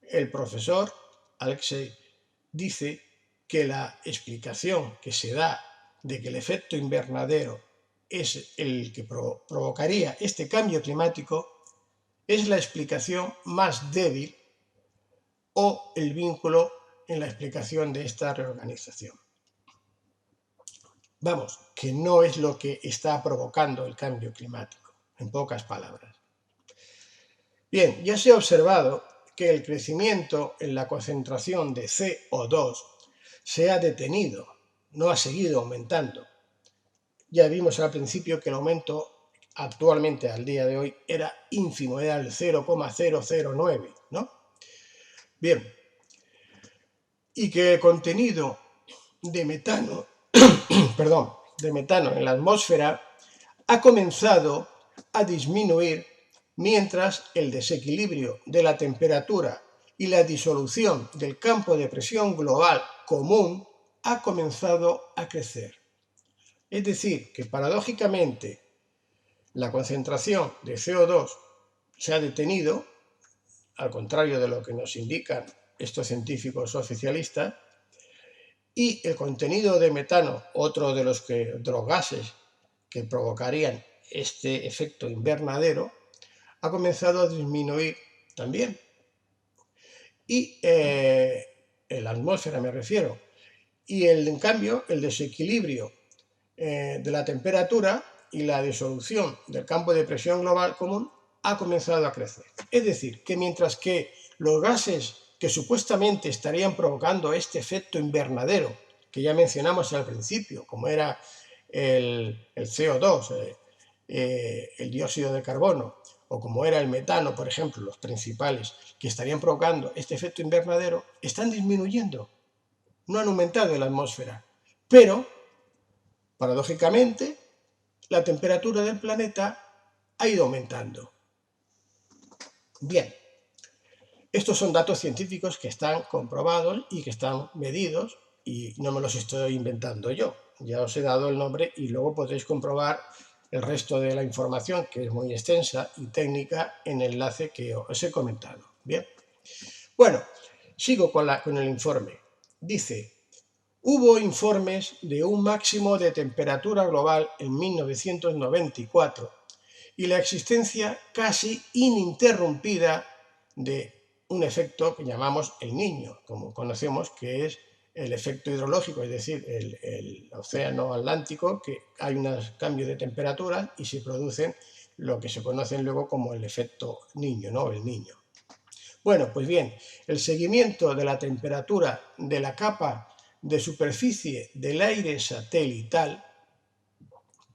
el profesor Alexei dice que la explicación que se da de que el efecto invernadero es el que provocaría este cambio climático es la explicación más débil o el vínculo en la explicación de esta reorganización. Vamos, que no es lo que está provocando el cambio climático, en pocas palabras. Bien, ya se ha observado que el crecimiento en la concentración de CO2 se ha detenido, no ha seguido aumentando. Ya vimos al principio que el aumento actualmente al día de hoy era ínfimo, era el 0,009, ¿no? Bien, y que el contenido de metano, de metano en la atmósfera ha comenzado a disminuir mientras el desequilibrio de la temperatura y la disolución del campo de presión global común ha comenzado a crecer. Es decir, que paradójicamente la concentración de CO2 se ha detenido, al contrario de lo que nos indican estos científicos oficialistas, y el contenido de metano, otro de los gases que provocarían este efecto invernadero, ha comenzado a disminuir también. Y en la atmósfera me refiero. Y en cambio, el desequilibrio de la temperatura y la disolución del campo de presión global común ha comenzado a crecer. Es decir, que mientras que los gases que supuestamente estarían provocando este efecto invernadero, que ya mencionamos al principio, como era el CO2, el dióxido de carbono, o como era el metano, por ejemplo, los principales que estarían provocando este efecto invernadero, están disminuyendo, no han aumentado en la atmósfera, pero paradójicamente, la temperatura del planeta ha ido aumentando. Bien, estos son datos científicos que están comprobados y que están medidos y no me los estoy inventando yo. Ya os he dado el nombre y luego podréis comprobar el resto de la información, que es muy extensa y técnica, en el enlace que os he comentado. Bien, bueno, sigo con el informe. Dice: hubo informes de un máximo de temperatura global en 1994 y la existencia casi ininterrumpida de un efecto que llamamos el Niño, como conocemos, que es el efecto hidrológico, es decir, el océano Atlántico, que hay unos cambios de temperatura y se producen lo que se conocen luego como el efecto niño, ¿no? El niño. Bueno, pues bien, el seguimiento de la temperatura de la capa de superficie del aire satelital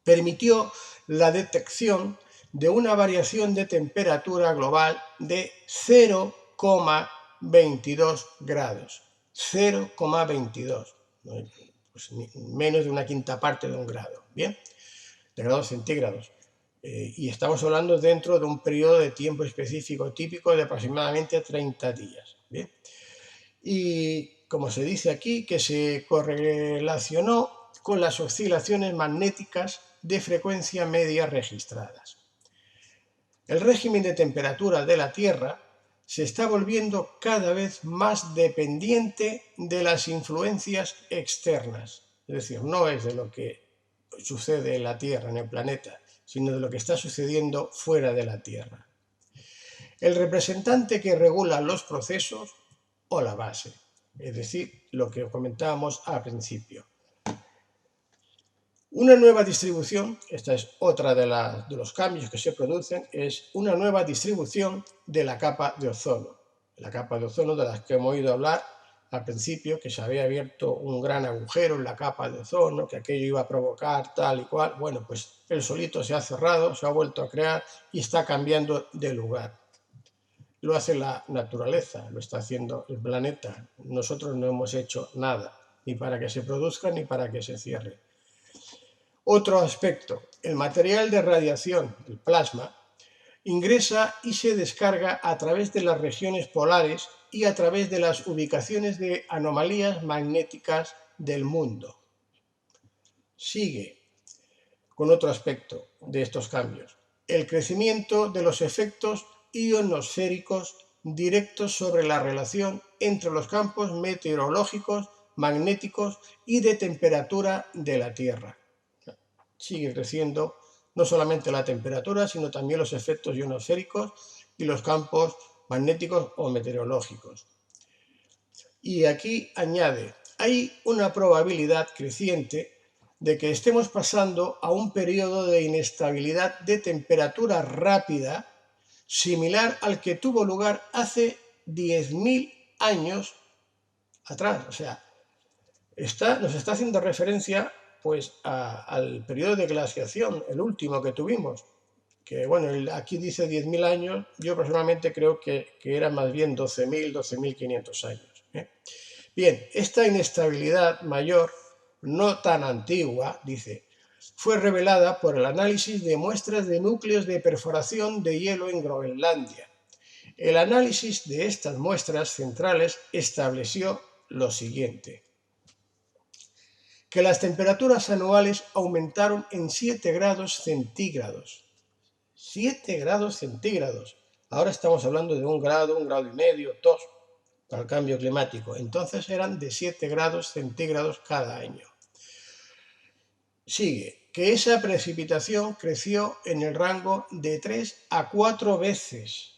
permitió la detección de una variación de temperatura global de 0,22 grados. 0,22, pues menos de una quinta parte de un grado, ¿bien? De grados centígrados. Y estamos hablando dentro de un periodo de tiempo específico típico de aproximadamente 30 días, ¿bien? Y como se dice aquí, que se correlacionó con las oscilaciones magnéticas de frecuencia media registradas. El régimen de temperatura de la Tierra se está volviendo cada vez más dependiente de las influencias externas. Es decir, no es de lo que sucede en la Tierra, en el planeta, sino de lo que está sucediendo fuera de la Tierra. El representante que regula los procesos o la base, es decir, lo que comentábamos al principio. Una nueva distribución, esta es otra de los cambios que se producen, es una nueva distribución de la capa de ozono. La capa de ozono de las que hemos oído hablar al principio, que se había abierto un gran agujero en la capa de ozono, que aquello iba a provocar tal y cual. Bueno, pues el solito se ha cerrado, se ha vuelto a crear y está cambiando de lugar. Lo hace la naturaleza, lo está haciendo el planeta. Nosotros no hemos hecho nada, ni para que se produzca ni para que se cierre. Otro aspecto, el material de radiación, el plasma, ingresa y se descarga a través de las regiones polares y a través de las ubicaciones de anomalías magnéticas del mundo. Sigue con otro aspecto de estos cambios, el crecimiento de los efectos ionosféricos directos sobre la relación entre los campos meteorológicos, magnéticos y de temperatura de la Tierra. Sigue creciendo no solamente la temperatura, sino también los efectos ionosféricos y los campos magnéticos o meteorológicos. Y aquí añade, hay una probabilidad creciente de que estemos pasando a un periodo de inestabilidad de temperatura rápida similar al que tuvo lugar hace 10.000 años atrás. O sea, nos está haciendo referencia pues al periodo de glaciación, el último que tuvimos, que bueno, aquí dice 10.000 años, yo personalmente creo que era más bien 12.000, 12.500 años. Bien, esta inestabilidad mayor, no tan antigua, dice, fue revelada por el análisis de muestras de núcleos de perforación de hielo en Groenlandia. El análisis de estas muestras centrales estableció lo siguiente: que las temperaturas anuales aumentaron en 7 grados centígrados. 7 grados centígrados. Ahora estamos hablando de 1 grado y medio, 2 para el cambio climático. Entonces eran de 7 grados centígrados cada año. Sigue, que esa precipitación creció en el rango de 3 a 4 veces.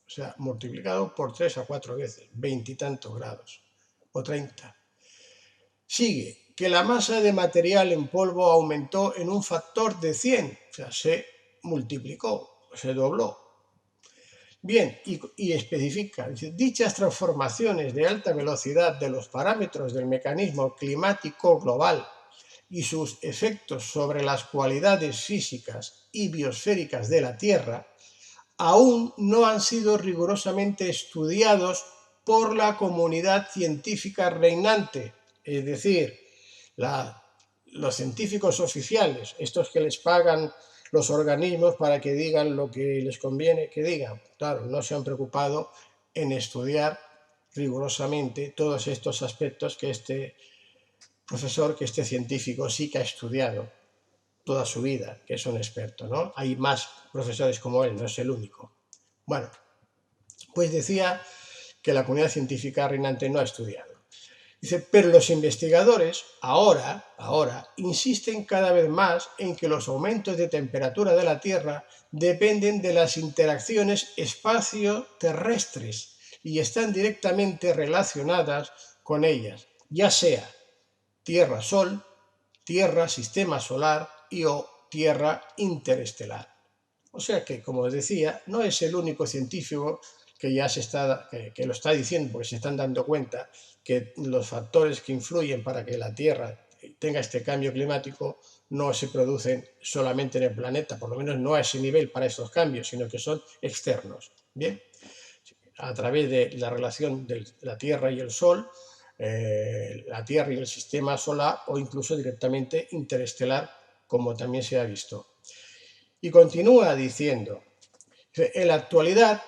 O sea, multiplicado por 3 a 4 veces, 20 y tantos grados, o 30. Sigue, que la masa de material en polvo aumentó en un factor de 100, o sea, se multiplicó, se dobló. Bien, y especifica, dichas transformaciones de alta velocidad de los parámetros del mecanismo climático global y sus efectos sobre las cualidades físicas y biosféricas de la Tierra aún no han sido rigurosamente estudiados por la comunidad científica reinante, es decir, los científicos oficiales, estos que les pagan los organismos para que digan lo que les conviene que digan. Claro, no se han preocupado en estudiar rigurosamente todos estos aspectos que este profesor, que este científico sí que ha estudiado toda su vida, que es un experto, ¿no? Hay más profesores como él, no es el único. Bueno, pues decía que la comunidad científica reinante no ha estudiado. Dice, pero los investigadores ahora insisten cada vez más en que los aumentos de temperatura de la Tierra dependen de las interacciones espacio-terrestres y están directamente relacionadas con ellas. ya sea Tierra-Sol, Tierra-Sistema Solar y o Tierra interestelar. O sea que, como os decía, no es el único científico que ya que lo está diciendo, porque se están dando cuenta que los factores que influyen para que la Tierra tenga este cambio climático no se producen solamente en el planeta, por lo menos no a ese nivel para estos cambios, sino que son externos. Bien, a través de la relación de la Tierra y el Sol, la Tierra y el sistema solar, o incluso directamente interestelar, como también se ha visto. Y continúa diciendo, en la actualidad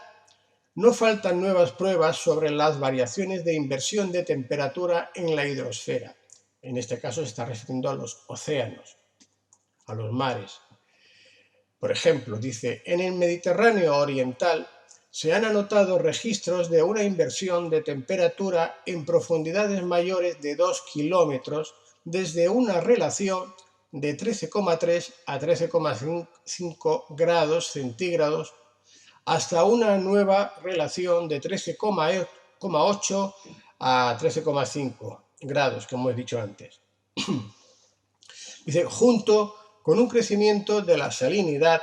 no faltan nuevas pruebas sobre las variaciones de inversión de temperatura en la hidrosfera. En este caso se está refiriendo a los océanos, a los mares. Por ejemplo, dice, en el Mediterráneo oriental se han anotado registros de una inversión de temperatura en profundidades mayores de 2 kilómetros desde una relación de 13,3 a 13,5 grados centígrados hasta una nueva relación de 13,8 a 13,5 grados, como he dicho antes. Dice, junto con un crecimiento de la salinidad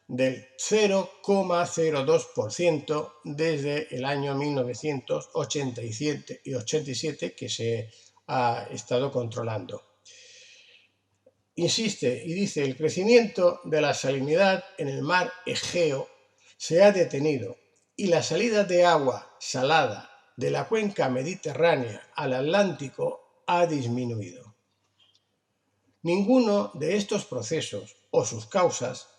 del 0,02% desde el año 1987 y 87 que se ha estado controlando. Insiste y dice, el crecimiento de la salinidad en el mar Egeo se ha detenido y la salida de agua salada de la cuenca mediterránea al Atlántico ha disminuido. Ninguno de estos procesos o sus causas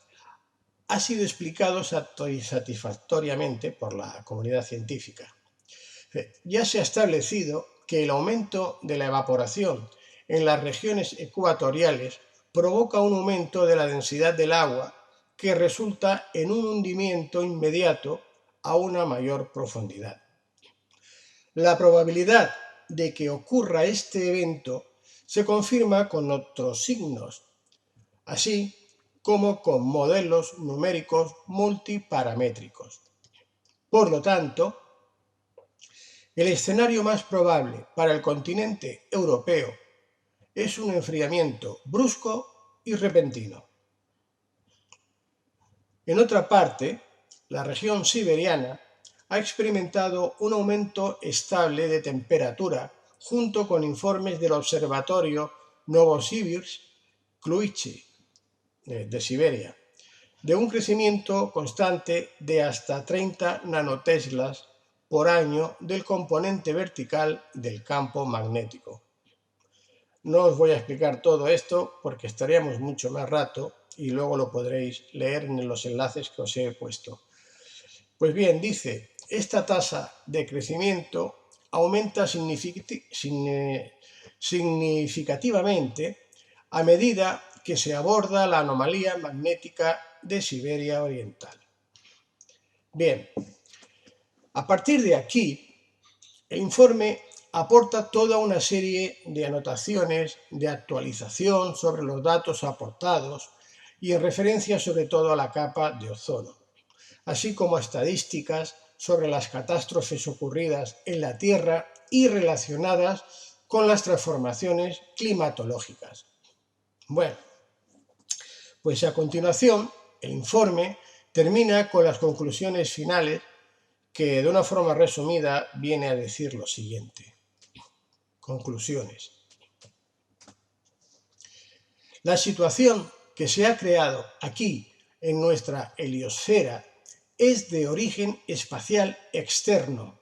ha sido explicado satisfactoriamente por la comunidad científica. Ya se ha establecido que el aumento de la evaporación en las regiones ecuatoriales provoca un aumento de la densidad del agua que resulta en un hundimiento inmediato a una mayor profundidad. La probabilidad de que ocurra este evento se confirma con otros signos, así como con modelos numéricos multiparamétricos. Por lo tanto, el escenario más probable para el continente europeo es un enfriamiento brusco y repentino. En otra parte, la región siberiana ha experimentado un aumento estable de temperatura junto con informes del observatorio Novosibirsk-Kluichye de Siberia, de un crecimiento constante de hasta 30 nanoteslas por año del componente vertical del campo magnético. No os voy a explicar todo esto porque estaríamos mucho más rato y luego lo podréis leer en los enlaces que os he puesto. Pues bien, dice, esta tasa de crecimiento aumenta significativamente a medida que se aborda la anomalía magnética de Siberia Oriental. Bien, a partir de aquí, el informe aporta toda una serie de anotaciones de actualización sobre los datos aportados y en referencia sobre todo a la capa de ozono, así como estadísticas sobre las catástrofes ocurridas en la Tierra y relacionadas con las transformaciones climatológicas. Bueno, pues a continuación el informe termina con las conclusiones finales que de una forma resumida viene a decir lo siguiente. Conclusiones. La situación que se ha creado aquí en nuestra heliosfera es de origen espacial externo,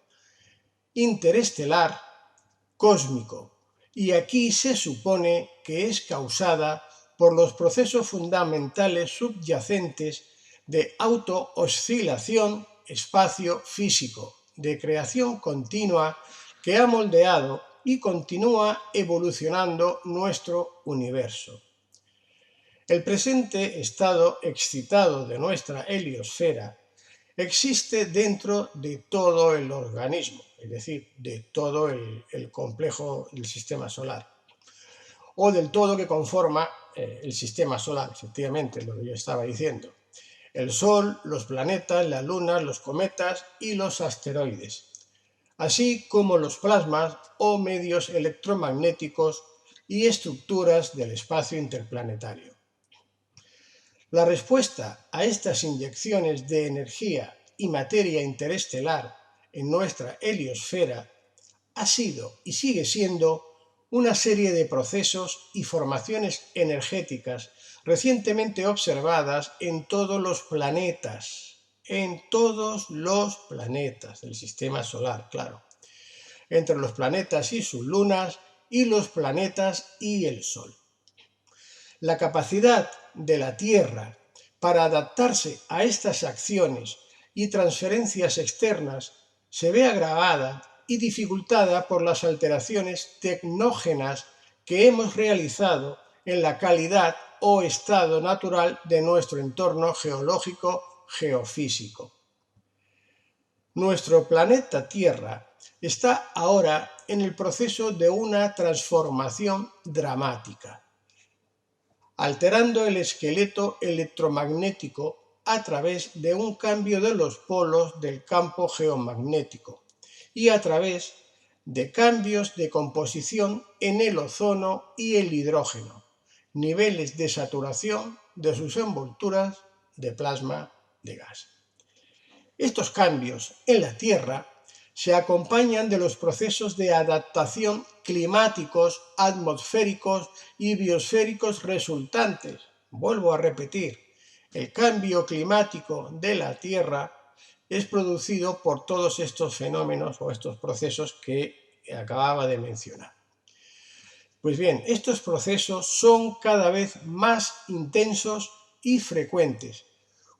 interestelar, cósmico, y aquí se supone que es causada por los procesos fundamentales subyacentes de autooscilación espacio-físico, de creación continua que ha moldeado y continúa evolucionando nuestro universo. El presente estado excitado de nuestra heliosfera existe dentro de todo el organismo, es decir, de todo el complejo del sistema solar, o del todo que conforma el sistema solar, efectivamente, lo que yo estaba diciendo. El Sol, los planetas, las lunas, los cometas y los asteroides. así como los plasmas o medios electromagnéticos y estructuras del espacio interplanetario. La respuesta a estas inyecciones de energía y materia interestelar en nuestra heliosfera ha sido y sigue siendo una serie de procesos y formaciones energéticas recientemente observadas en todos los planetas del sistema solar, claro, entre los planetas y sus lunas y los planetas y el Sol. La capacidad de la Tierra para adaptarse a estas acciones y transferencias externas se ve agravada y dificultada por las alteraciones tecnógenas que hemos realizado en la calidad o estado natural de nuestro entorno geológico geofísico. Nuestro planeta Tierra está ahora en el proceso de una transformación dramática, alterando el esqueleto electromagnético a través de un cambio de los polos del campo geomagnético y a través de cambios de composición en el ozono y el hidrógeno, niveles de saturación de sus envolturas de plasma de gas. Estos cambios en la Tierra se acompañan de los procesos de adaptación climáticos, atmosféricos y biosféricos resultantes. Vuelvo a repetir, el cambio climático de la Tierra es producido por todos estos fenómenos o estos procesos que acababa de mencionar. Pues bien, estos procesos son cada vez más intensos y frecuentes,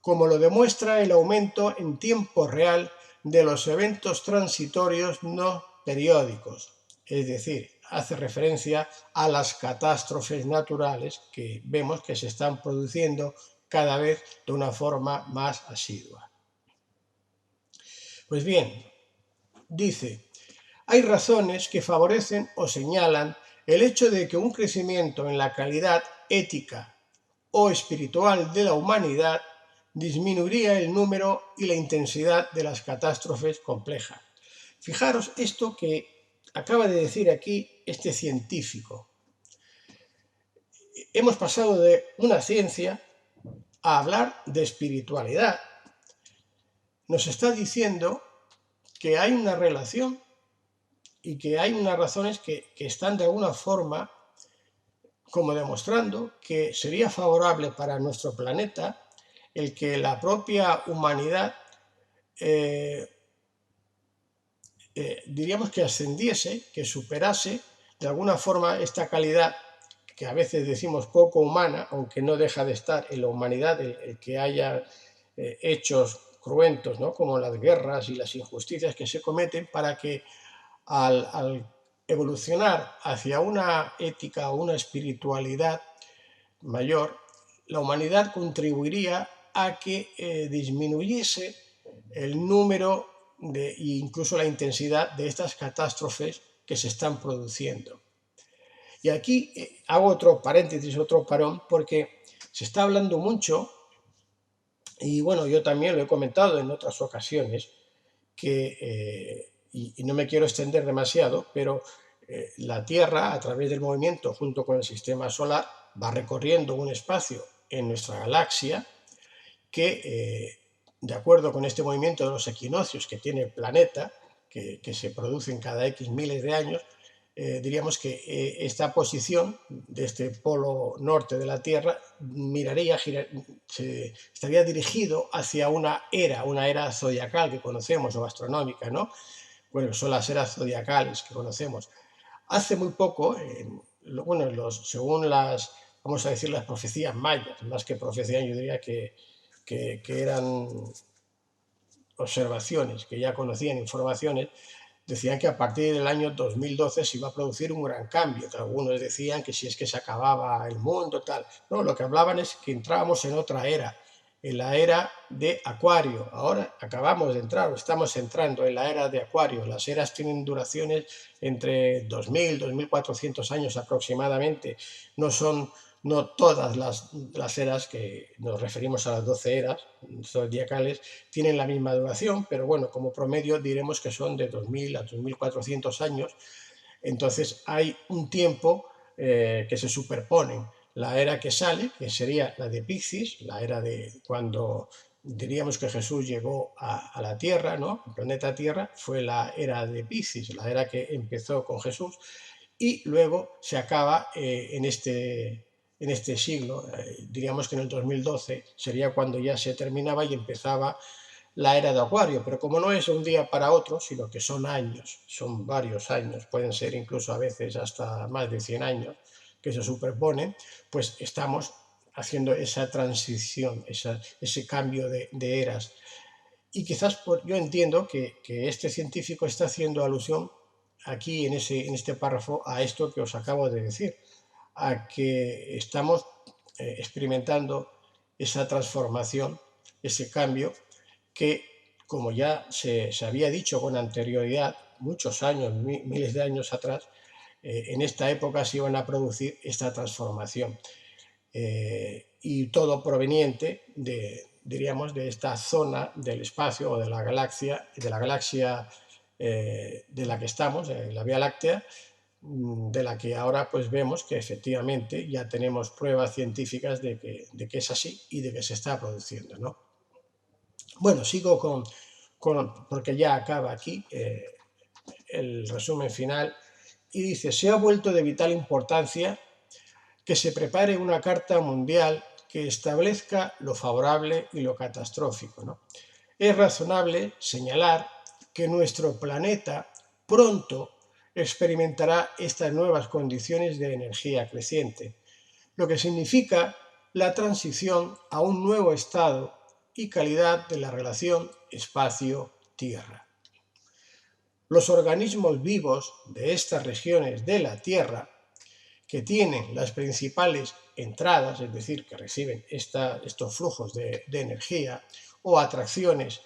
como lo demuestra el aumento en tiempo real de los eventos transitorios no periódicos, es decir, hace referencia a las catástrofes naturales que vemos que se están produciendo cada vez de una forma más asidua. Pues bien, dice, hay razones que favorecen o señalan el hecho de que un crecimiento en la calidad ética o espiritual de la humanidad disminuiría el número y la intensidad de las catástrofes complejas. Fijaros esto que acaba de decir aquí este científico. Hemos pasado de una ciencia a hablar de espiritualidad. Nos está diciendo que hay una relación y que hay unas razones que están de alguna forma como demostrando que sería favorable para nuestro planeta el que la propia humanidad diríamos que ascendiese, que superase de alguna forma esta calidad que a veces decimos poco humana, aunque no deja de estar en la humanidad el que haya hechos cruentos, ¿no? Como las guerras y las injusticias que se cometen, para que al evolucionar hacia una ética o una espiritualidad mayor, la humanidad contribuiría a que disminuyese el número e incluso la intensidad de estas catástrofes que se están produciendo. Y aquí hago otro paréntesis, otro parón, porque se está hablando mucho, y bueno, yo también lo he comentado en otras ocasiones, que, y no me quiero extender demasiado, pero la Tierra, a través del movimiento junto con el sistema solar, va recorriendo un espacio en nuestra galaxia que, de acuerdo con este movimiento de los equinoccios que tiene el planeta, que se producen cada X miles de años, diríamos que esta posición de este polo norte de la Tierra estaría dirigido hacia una era zodiacal que conocemos o astronómica, ¿no? Bueno, son las eras zodiacales que conocemos. Hace muy poco, según las, vamos a decir, las profecías mayas, más que profecías, yo diría que eran observaciones, que ya conocían informaciones, decían que a partir del año 2012 se iba a producir un gran cambio, que algunos decían que si es que se acababa el mundo, tal. No, lo que hablaban es que entrábamos en otra era, en la era de Acuario. Ahora acabamos de entrar, o estamos entrando en la era de Acuario. Las eras tienen duraciones entre 2000 y 2400 años aproximadamente. No son no todas las eras, que nos referimos a las 12 eras zodiacales, tienen la misma duración, pero bueno, como promedio diremos que son de 2000 a 2400 años. Entonces hay un tiempo que se superponen. La era que sale, que sería la de Piscis, la era de cuando diríamos que Jesús llegó a la Tierra, ¿no? El planeta Tierra, fue la era de Piscis, la era que empezó con Jesús, y luego se acaba en este siglo, diríamos que en el 2012 sería cuando ya se terminaba y empezaba la era de Acuario, pero como no es un día para otro, sino que son años, son varios años, pueden ser incluso a veces hasta más de 100 años que se superponen, pues estamos haciendo esa transición, ese cambio de eras. Y quizás yo entiendo que este científico está haciendo alusión aquí en este párrafo a esto que os acabo de decir, a que estamos experimentando esa transformación, ese cambio que, como ya se había dicho con anterioridad, muchos años, miles de años atrás, en esta época se iban a producir esta transformación. Y todo proveniente diríamos, de esta zona del espacio o de la galaxia de la que estamos, la Vía Láctea, de la que ahora pues vemos que efectivamente ya tenemos pruebas científicas de que es así y de que se está produciendo, ¿no? Bueno, sigo porque ya acaba aquí el resumen final, y dice: se ha vuelto de vital importancia que se prepare una carta mundial que establezca lo favorable y lo catastrófico, ¿no? Es razonable señalar que nuestro planeta pronto experimentará estas nuevas condiciones de energía creciente, lo que significa la transición a un nuevo estado y calidad de la relación espacio-tierra. Los organismos vivos de estas regiones de la Tierra, que tienen las principales entradas, es decir, que reciben estos flujos de energía o atracciones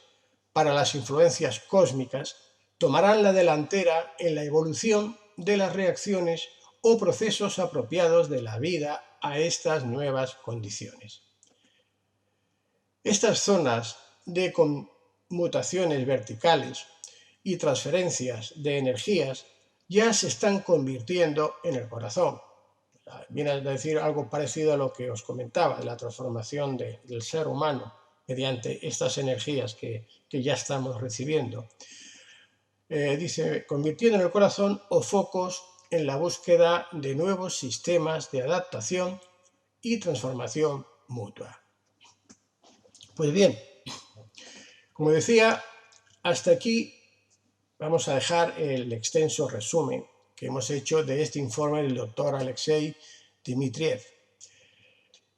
para las influencias cósmicas, tomarán la delantera en la evolución de las reacciones o procesos apropiados de la vida a estas nuevas condiciones. Estas zonas de conmutaciones verticales y transferencias de energías ya se están convirtiendo en el corazón. Viene a decir algo parecido a lo que os comentaba, de la transformación del ser humano mediante estas energías que ya estamos recibiendo. Dice, convirtiendo en el corazón o focos en la búsqueda de nuevos sistemas de adaptación y transformación mutua. Pues bien, como decía, hasta aquí vamos a dejar el extenso resumen que hemos hecho de este informe del doctor Alexei Dmitriev.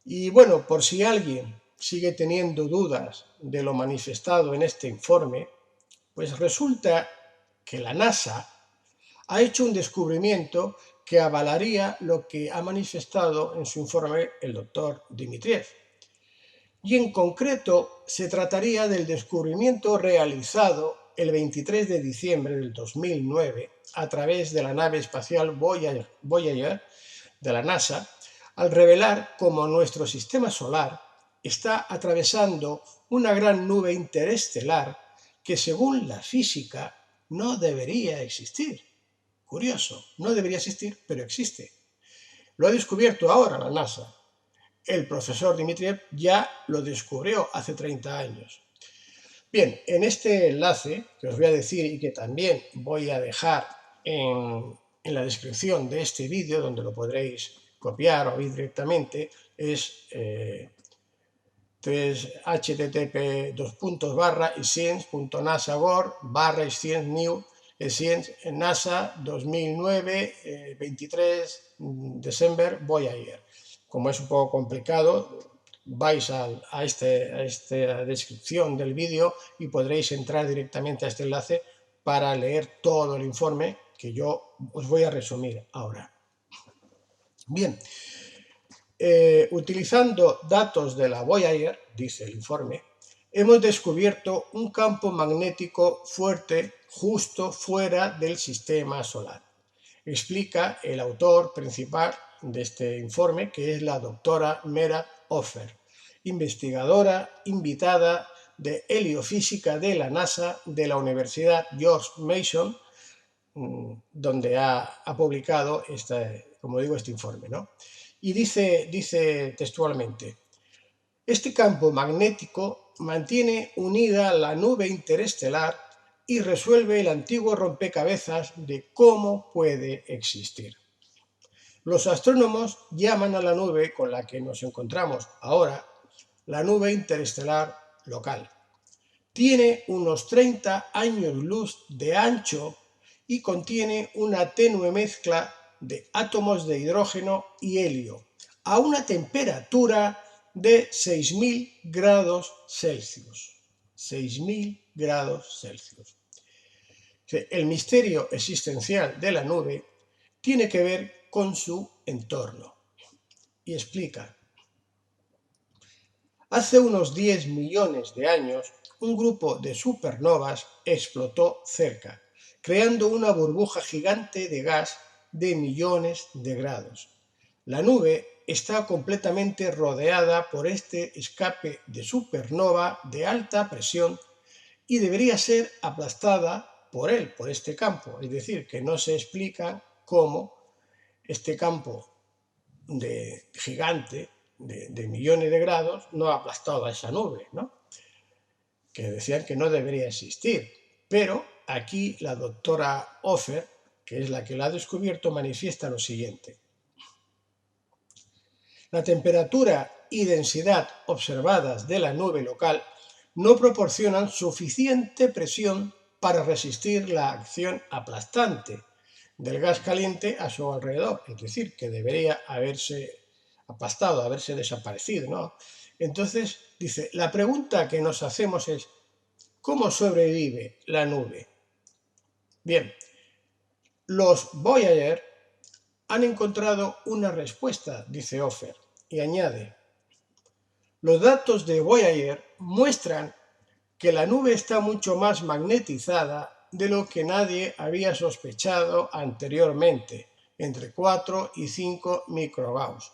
Y bueno, por si alguien sigue teniendo dudas de lo manifestado en este informe, pues resulta que la NASA ha hecho un descubrimiento que avalaría lo que ha manifestado en su informe el doctor Dmitriev. Y en concreto se trataría del descubrimiento realizado el 23 de diciembre del 2009 a través de la nave espacial Voyager de la NASA, al revelar cómo nuestro sistema solar está atravesando una gran nube interestelar que, según la física, no debería existir. Curioso, no debería existir, pero existe. Lo ha descubierto ahora la NASA. El profesor Dmitriev ya lo descubrió hace 30 años. Bien, en este enlace que os voy a decir y que también voy a dejar en la descripción de este vídeo, donde lo podréis copiar o ir directamente, es http://science.nasa.gov/science/new Science NASA 2009 23 December Voyager. Como es un poco complicado, vais a esta descripción del vídeo y podréis entrar directamente a este enlace para leer todo el informe que yo os voy a resumir ahora. Bien, utilizando datos de la Voyager, dice el informe, hemos descubierto un campo magnético fuerte justo fuera del sistema solar. Explica el autor principal de este informe, que es la doctora Meera Offer, investigadora invitada de heliofísica de la NASA de la Universidad George Mason, donde ha publicado como digo, este informe, ¿no? Y dice textualmente: este campo magnético mantiene unida la nube interestelar y resuelve el antiguo rompecabezas de cómo puede existir. Los astrónomos llaman a la nube con la que nos encontramos ahora la nube interestelar local. Tiene unos 30 años luz de ancho y contiene una tenue mezcla de átomos de hidrógeno y helio a una temperatura de 6.000 grados Celsius. 6.000 grados Celsius. El misterio existencial de la nube tiene que ver con su entorno. Y explica: hace unos 10 millones de años, un grupo de supernovas explotó cerca, creando una burbuja gigante de gas de millones de grados. La nube está completamente rodeada por este escape de supernova de alta presión y debería ser aplastada por este campo. Es decir, que no se explica cómo este campo gigante de millones de grados no ha aplastado a esa nube, ¿no? Que decían que no debería existir. Pero aquí la doctora Offer, que es la que la ha descubierto, manifiesta lo siguiente: la temperatura y densidad observadas de la nube local no proporcionan suficiente presión para resistir la acción aplastante del gas caliente a su alrededor, es decir, que debería haberse aplastado, haberse desaparecido, ¿no? Entonces, dice, la pregunta que nos hacemos es: ¿cómo sobrevive la nube? Bien, los Voyager han encontrado una respuesta, dice Offer, y añade: los datos de Voyager muestran que la nube está mucho más magnetizada de lo que nadie había sospechado anteriormente, entre 4 y 5 microgauss.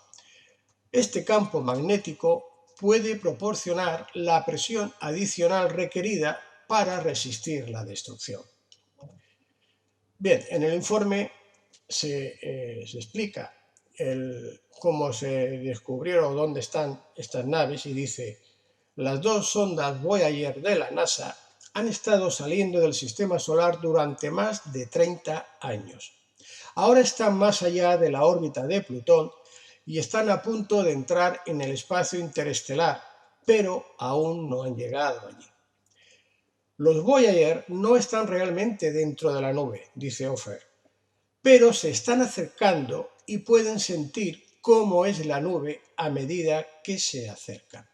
Este campo magnético puede proporcionar la presión adicional requerida para resistir la destrucción. Bien, en el informe se explica cómo se descubrieron dónde están estas naves y dice: las dos sondas Voyager de la NASA han estado saliendo del sistema solar durante más de 30 años. Ahora están más allá de la órbita de Plutón y están a punto de entrar en el espacio interestelar, pero aún no han llegado allí. Los Voyager no están realmente dentro de la nube, dice Offer, pero se están acercando y pueden sentir cómo es la nube a medida que se acercan.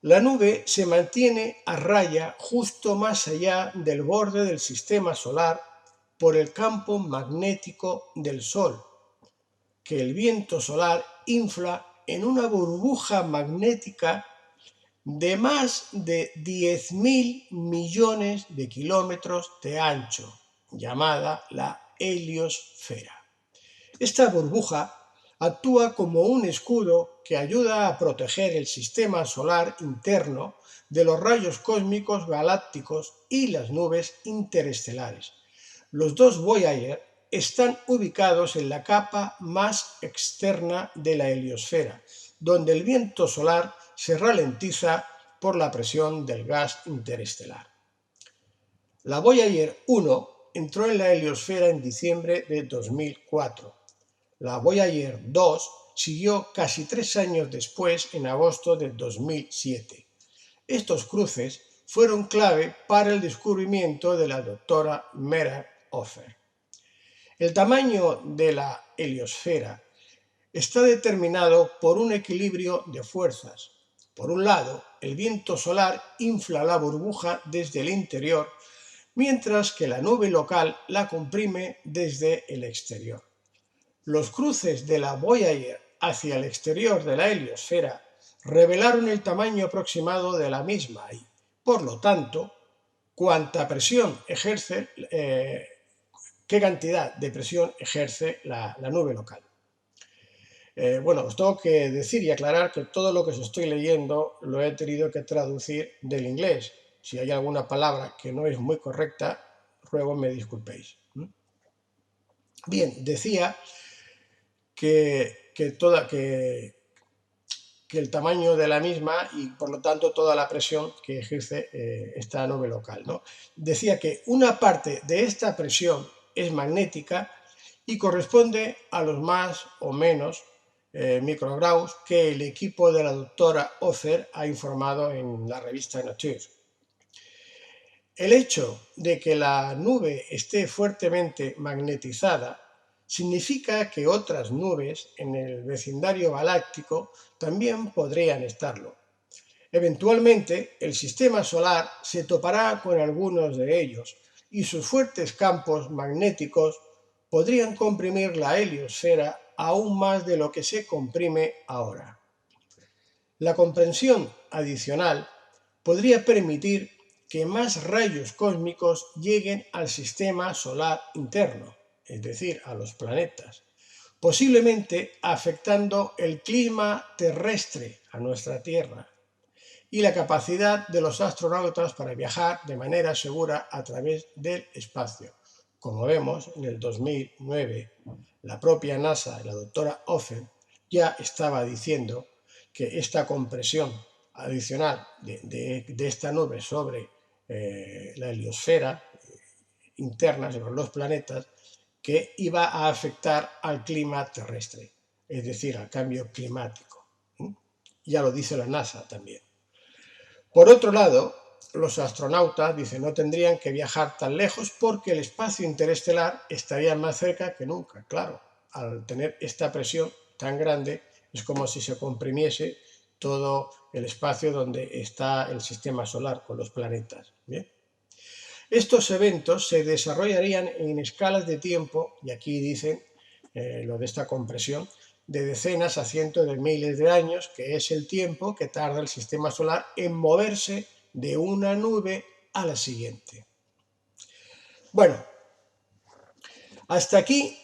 La nube se mantiene a raya justo más allá del borde del sistema solar por el campo magnético del Sol, que el viento solar infla en una burbuja magnética de más de 10.000 millones de kilómetros de ancho, llamada la heliosfera. Esta burbuja actúa como un escudo que ayuda a proteger el sistema solar interno de los rayos cósmicos galácticos y las nubes interestelares. Los dos Voyager están ubicados en la capa más externa de la heliosfera, donde el viento solar se ralentiza por la presión del gas interestelar. La Voyager 1 entró en la heliosfera en diciembre de 2004. La Voyager 2 siguió casi 3 años después, en agosto de 2007. Estos cruces fueron clave para el descubrimiento de la doctora Meera Offer. El tamaño de la heliosfera está determinado por un equilibrio de fuerzas. Por un lado, el viento solar infla la burbuja desde el interior, mientras que la nube local la comprime desde el exterior. Los cruces de la Voyager hacia el exterior de la heliosfera revelaron el tamaño aproximado de la misma y, por lo tanto, cuánta presión ejerce qué cantidad de presión ejerce la nube local. Bueno, os tengo que decir y aclarar que todo lo que os estoy leyendo lo he tenido que traducir del inglés. Si hay alguna palabra que no es muy correcta, ruego me disculpéis. Bien, decía que el tamaño de la misma y por lo tanto toda la presión que ejerce esta nube local, ¿no? Decía que una parte de esta presión es magnética y corresponde a los más o menos microgrados que el equipo de la doctora Ofer ha informado en la revista Nature. El hecho de que la nube esté fuertemente magnetizada significa que otras nubes en el vecindario galáctico también podrían estarlo. Eventualmente, el sistema solar se topará con algunos de ellos y sus fuertes campos magnéticos podrían comprimir la heliosfera aún más de lo que se comprime ahora. La comprensión adicional podría permitir que más rayos cósmicos lleguen al sistema solar interno, es decir, a los planetas, posiblemente afectando el clima terrestre a nuestra Tierra y la capacidad de los astronautas para viajar de manera segura a través del espacio. Como vemos, en el 2009, la propia NASA y la doctora Ofen ya estaba diciendo que esta compresión adicional de esta nube sobre la heliosfera interna, sobre los planetas, que iba a afectar al clima terrestre, es decir, al cambio climático. Ya lo dice la NASA también. Por otro lado, los astronautas, dicen, no tendrían que viajar tan lejos porque el espacio interestelar estaría más cerca que nunca. Claro, al tener esta presión tan grande, es como si se comprimiese todo el espacio donde está el sistema solar con los planetas. ¿Bien? Estos eventos se desarrollarían en escalas de tiempo, y aquí dicen lo de esta compresión, de decenas a cientos de miles de años, que es el tiempo que tarda el sistema solar en moverse de una nube a la siguiente. Bueno, hasta aquí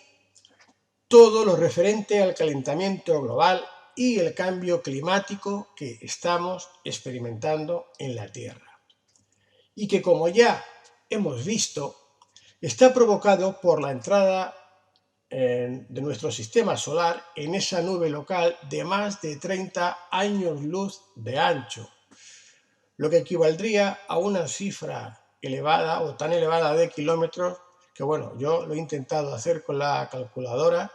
todo lo referente al calentamiento global y el cambio climático que estamos experimentando en la Tierra. Y que, como ya hemos visto, está provocado por la entrada de nuestro sistema solar en esa nube local de más de 30 años luz de ancho, lo que equivaldría a una cifra elevada o tan elevada de kilómetros que, bueno, yo lo he intentado hacer con la calculadora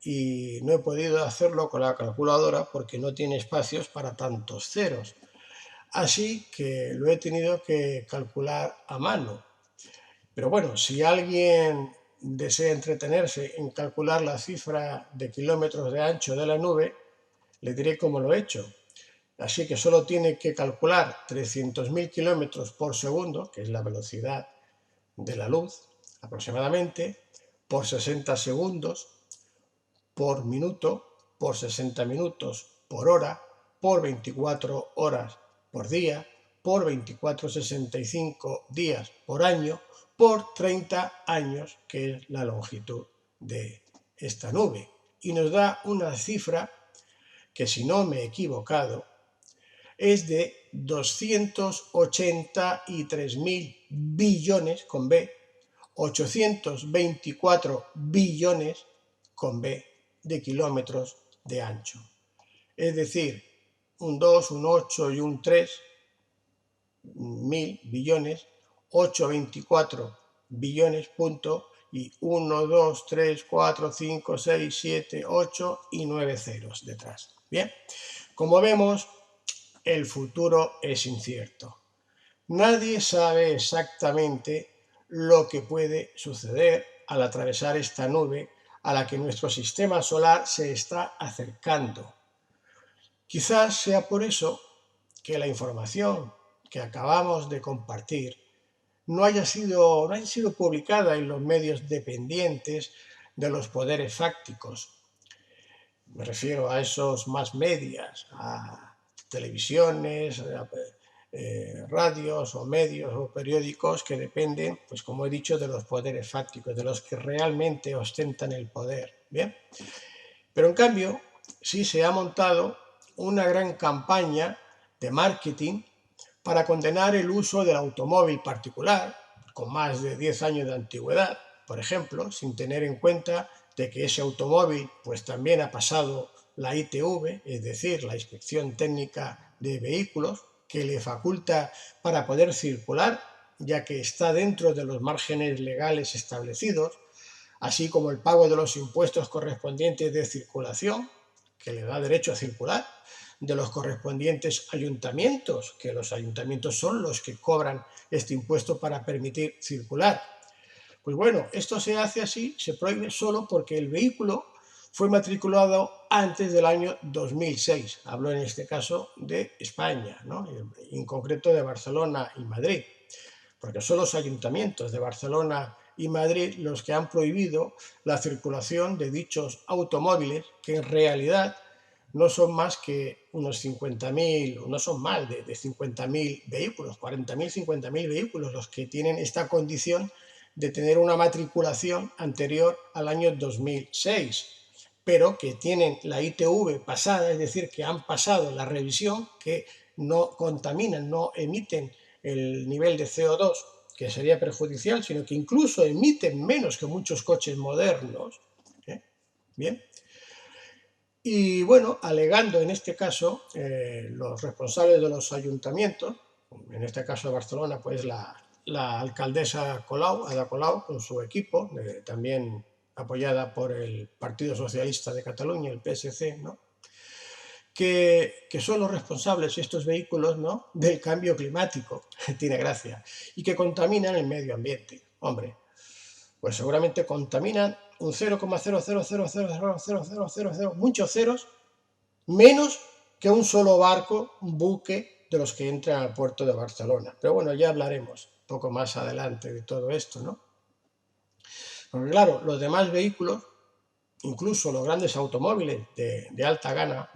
y no he podido hacerlo con la calculadora porque no tiene espacios para tantos ceros. Así que lo he tenido que calcular a mano. Pero bueno, si alguien desea entretenerse en calcular la cifra de kilómetros de ancho de la nube, le diré cómo lo he hecho. Así que solo tiene que calcular 300.000 kilómetros por segundo, que es la velocidad de la luz aproximadamente, por 60 segundos, por minuto, por 60 minutos por hora, por 24 horas por día, por 24,65 días por año, por 30 años, que es la longitud de esta nube. Y nos da una cifra que, si no me he equivocado, es de 283.000 billones con B, 824 billones con B de kilómetros de ancho. Es decir, un 2, un 8 y un 3 mil billones, 824 billones, punto, y 1, 2, 3, 4, 5, 6, 7, 8 y 9 ceros detrás. Bien, como vemos, el futuro es incierto. Nadie sabe exactamente lo que puede suceder al atravesar esta nube a la que nuestro sistema solar se está acercando. Quizás sea por eso que la información que acabamos de compartir no haya sido publicada en los medios dependientes de los poderes fácticos. Me refiero a esos más medias, a televisiones, radios o medios o periódicos que dependen, pues como he dicho, de los poderes fácticos, de los que realmente ostentan el poder. Bien, pero en cambio sí se ha montado una gran campaña de marketing para condenar el uso del automóvil particular con más de 10 años de antigüedad, por ejemplo, sin tener en cuenta de que ese automóvil pues también ha pasado la ITV, es decir, la Inspección Técnica de Vehículos, que le faculta para poder circular, ya que está dentro de los márgenes legales establecidos, así como el pago de los impuestos correspondientes de circulación, que le da derecho a circular, de los correspondientes ayuntamientos, que los ayuntamientos son los que cobran este impuesto para permitir circular. Pues bueno, esto se hace así, se prohíbe solo porque el vehículo fue matriculado antes del año 2006. Hablo en este caso de España, ¿no? En concreto de Barcelona y Madrid, porque son los ayuntamientos de Barcelona y Madrid los que han prohibido la circulación de dichos automóviles, que en realidad no son más que unos 50.000, no son más de 50.000 vehículos, 40.000, 50.000 vehículos los que tienen esta condición de tener una matriculación anterior al año 2006, pero que tienen la ITV pasada, es decir, que han pasado la revisión, que no contaminan, no emiten el nivel de CO2, que sería perjudicial, sino que incluso emiten menos que muchos coches modernos. Bien. Y bueno, alegando en este caso los responsables de los ayuntamientos, en este caso de Barcelona, pues la alcaldesa Colau, Ada Colau, con su equipo, también apoyada por el Partido Socialista de Cataluña, el PSC, ¿no? que son los responsables estos vehículos, ¿no?, del cambio climático, tiene gracia, y que contaminan el medio ambiente. Hombre, pues seguramente contaminan un 0,0000000, muchos ceros, menos que un solo barco, un buque de los que entran al puerto de Barcelona. Pero bueno, ya hablaremos un poco más adelante de todo esto, ¿no? Porque claro, los demás vehículos, incluso los grandes automóviles de alta gama,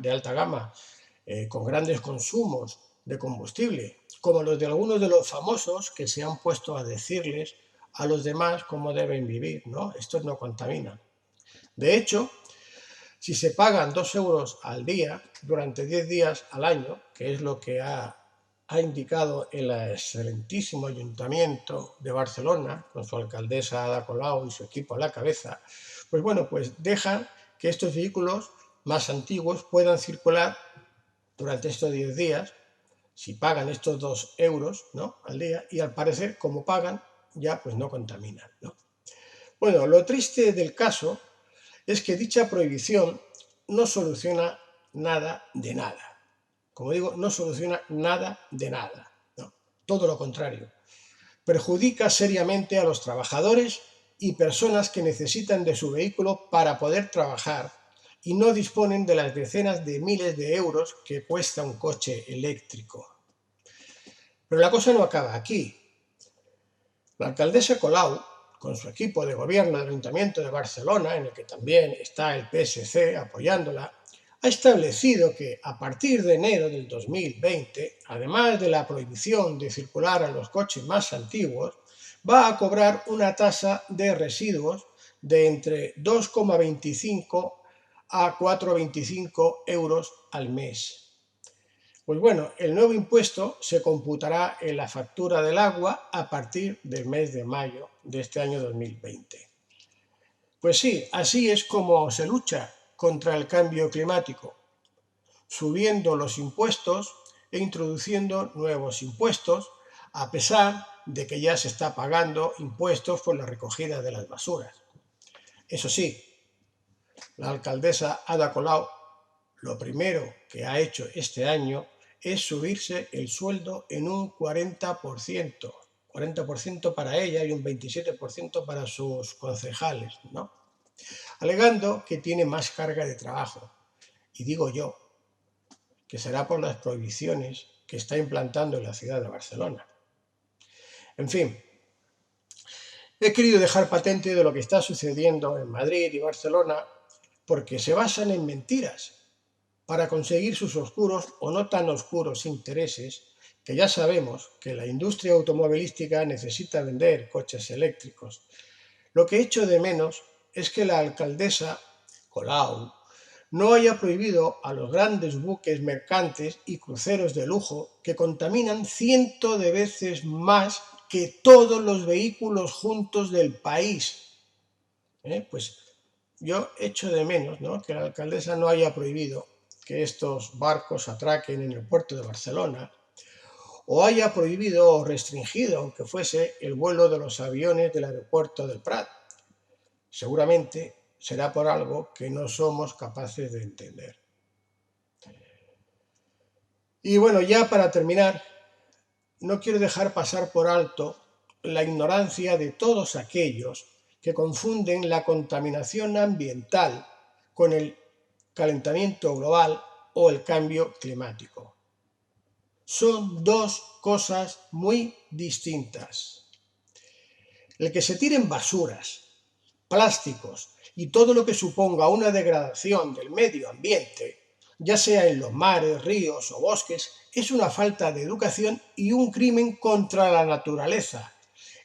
con grandes consumos de combustible, como los de algunos de los famosos que se han puesto a decirles a los demás cómo deben vivir, ¿no? Estos no contaminan. De hecho, si se pagan 2 euros al día durante 10 días al año, que es lo que ha indicado el excelentísimo Ayuntamiento de Barcelona, con su alcaldesa Ada Colau y su equipo a la cabeza, pues bueno, pues dejan que estos vehículos más antiguos puedan circular durante estos 10 días, si pagan estos 2 euros, ¿no?, al día, y al parecer, como pagan, ya pues no contaminan, ¿no? Bueno, lo triste del caso es que dicha prohibición no soluciona nada de nada. Como digo, no soluciona nada de nada, ¿no? Todo lo contrario. Perjudica seriamente a los trabajadores y personas que necesitan de su vehículo para poder trabajar y no disponen de las decenas de miles de euros que cuesta un coche eléctrico. Pero la cosa no acaba aquí. La alcaldesa Colau, con su equipo de gobierno del Ayuntamiento de Barcelona, en el que también está el PSC apoyándola, ha establecido que a partir de enero del 2020, además de la prohibición de circular a los coches más antiguos, va a cobrar una tasa de residuos de entre 2,25 a 4,25 euros al mes. Pues bueno, el nuevo impuesto se computará en la factura del agua a partir del mes de mayo de este año 2020. Pues sí, así es como se lucha contra el cambio climático, subiendo los impuestos e introduciendo nuevos impuestos, a pesar de que ya se está pagando impuestos por la recogida de las basuras. Eso sí, la alcaldesa Ada Colau lo primero que ha hecho este año es subirse el sueldo en un 40%, 40% para ella y un 27% para sus concejales, ¿no?, alegando que tiene más carga de trabajo. Y digo yo que será por las prohibiciones que está implantando en la ciudad de Barcelona. En fin, he querido dejar patente de lo que está sucediendo en Madrid y Barcelona porque se basan en mentiras para conseguir sus oscuros o no tan oscuros intereses que ya sabemos que la industria automovilística necesita vender coches eléctricos. Lo que echo de menos es que la alcaldesa Colau no haya prohibido a los grandes buques mercantes y cruceros de lujo que contaminan cientos de veces más que todos los vehículos juntos del país. Pues yo echo de menos, ¿no?, que la alcaldesa no haya prohibido que estos barcos atraquen en el puerto de Barcelona, o haya prohibido o restringido, aunque fuese, el vuelo de los aviones del aeropuerto del Prat. Seguramente será por algo que no somos capaces de entender. Y bueno, ya para terminar, no quiero dejar pasar por alto la ignorancia de todos aquellos que confunden la contaminación ambiental con el calentamiento global o el cambio climático. Son dos cosas muy distintas. El que se tiren basuras, plásticos y todo lo que suponga una degradación del medio ambiente, ya sea en los mares, ríos o bosques, es una falta de educación y un crimen contra la naturaleza.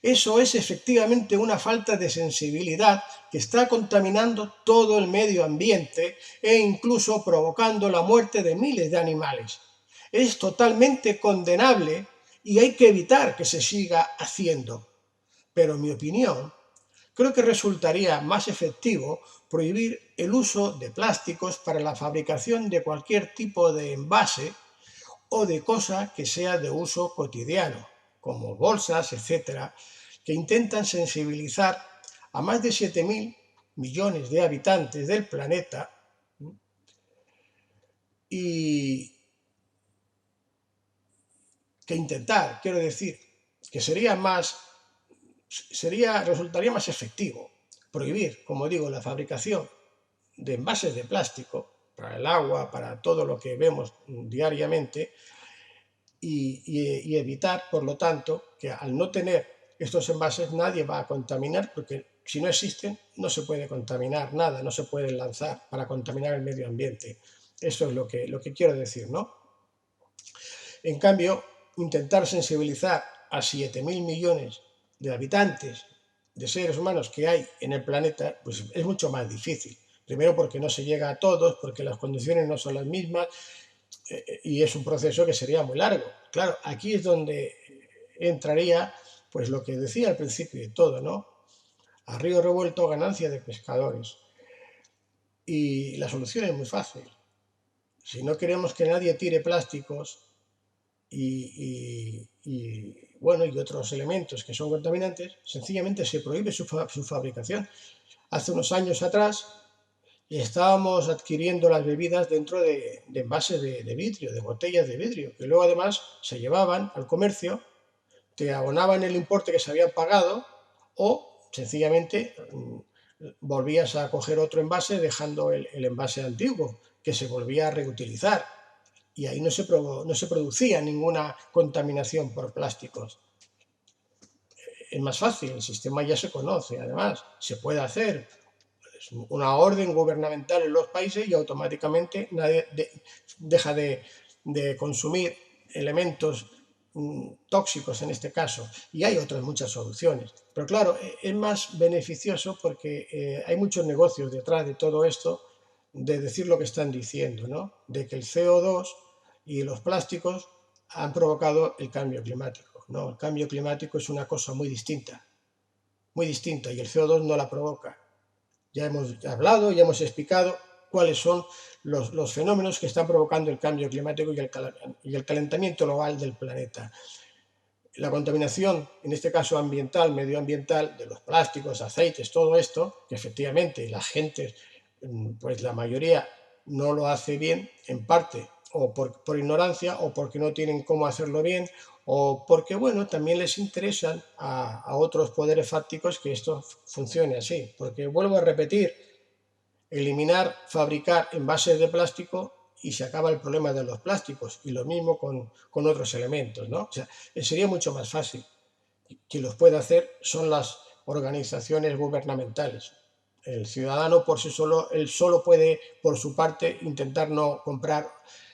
Eso es efectivamente una falta de sensibilidad que está contaminando todo el medio ambiente e incluso provocando la muerte de miles de animales. Es totalmente condenable y hay que evitar que se siga haciendo. Pero en mi opinión, creo que resultaría más efectivo prohibir el uso de plásticos para la fabricación de cualquier tipo de envase o de cosa que sea de uso cotidiano, como bolsas, etcétera, que intentan sensibilizar a más de 7.000 millones de habitantes del planeta y quiero decir, que resultaría más efectivo prohibir, como digo, la fabricación de envases de plástico para el agua, para todo lo que vemos diariamente, y evitar, por lo tanto, que al no tener estos envases nadie va a contaminar, porque si no existen no se puede contaminar nada, no se pueden lanzar para contaminar el medio ambiente. Eso es lo que quiero decir, ¿no? En cambio, intentar sensibilizar a 7.000 millones de habitantes, de seres humanos que hay en el planeta, pues es mucho más difícil. Primero porque no se llega a todos, porque las condiciones no son las mismas, y es un proceso que sería muy largo. Claro, aquí es donde entraría pues lo que decía al principio de todo, ¿no? A río revuelto, ganancia de pescadores. Y la solución es muy fácil. Si no queremos que nadie tire plásticos bueno, y otros elementos que son contaminantes, sencillamente se prohíbe su fabricación. Hace unos años atrás estábamos adquiriendo las bebidas dentro de envases de vidrio, de botellas de vidrio, que luego además se llevaban al comercio, te abonaban el importe que se habían pagado o sencillamente volvías a coger otro envase dejando el envase antiguo, que se volvía a reutilizar. Y ahí no se producía ninguna contaminación por plásticos. Es más fácil, el sistema ya se conoce, además, se puede hacer una orden gubernamental en los países y automáticamente nadie deja de consumir elementos tóxicos en este caso, y hay otras muchas soluciones. Pero claro, es más beneficioso porque hay muchos negocios detrás de todo esto, de decir lo que están diciendo, ¿no? De que el CO2 y los plásticos han provocado el cambio climático. No, el cambio climático es una cosa muy distinta, y el CO2 no la provoca. Ya hemos hablado, ya hemos explicado cuáles son los fenómenos que están provocando el cambio climático y el calentamiento global del planeta. La contaminación, en este caso ambiental, medioambiental, de los plásticos, aceites, todo esto, que efectivamente la gente, pues la mayoría no lo hace bien, en parte o por ignorancia o porque no tienen cómo hacerlo bien, o porque, bueno, también les interesan a otros poderes fácticos que esto funcione así. Porque, vuelvo a repetir, eliminar, fabricar envases de plástico y se acaba el problema de los plásticos, y lo mismo con otros elementos, ¿no? O sea, sería mucho más fácil. Quien los puede hacer son las organizaciones gubernamentales. El ciudadano por sí solo, él solo puede, por su parte, intentar no comprar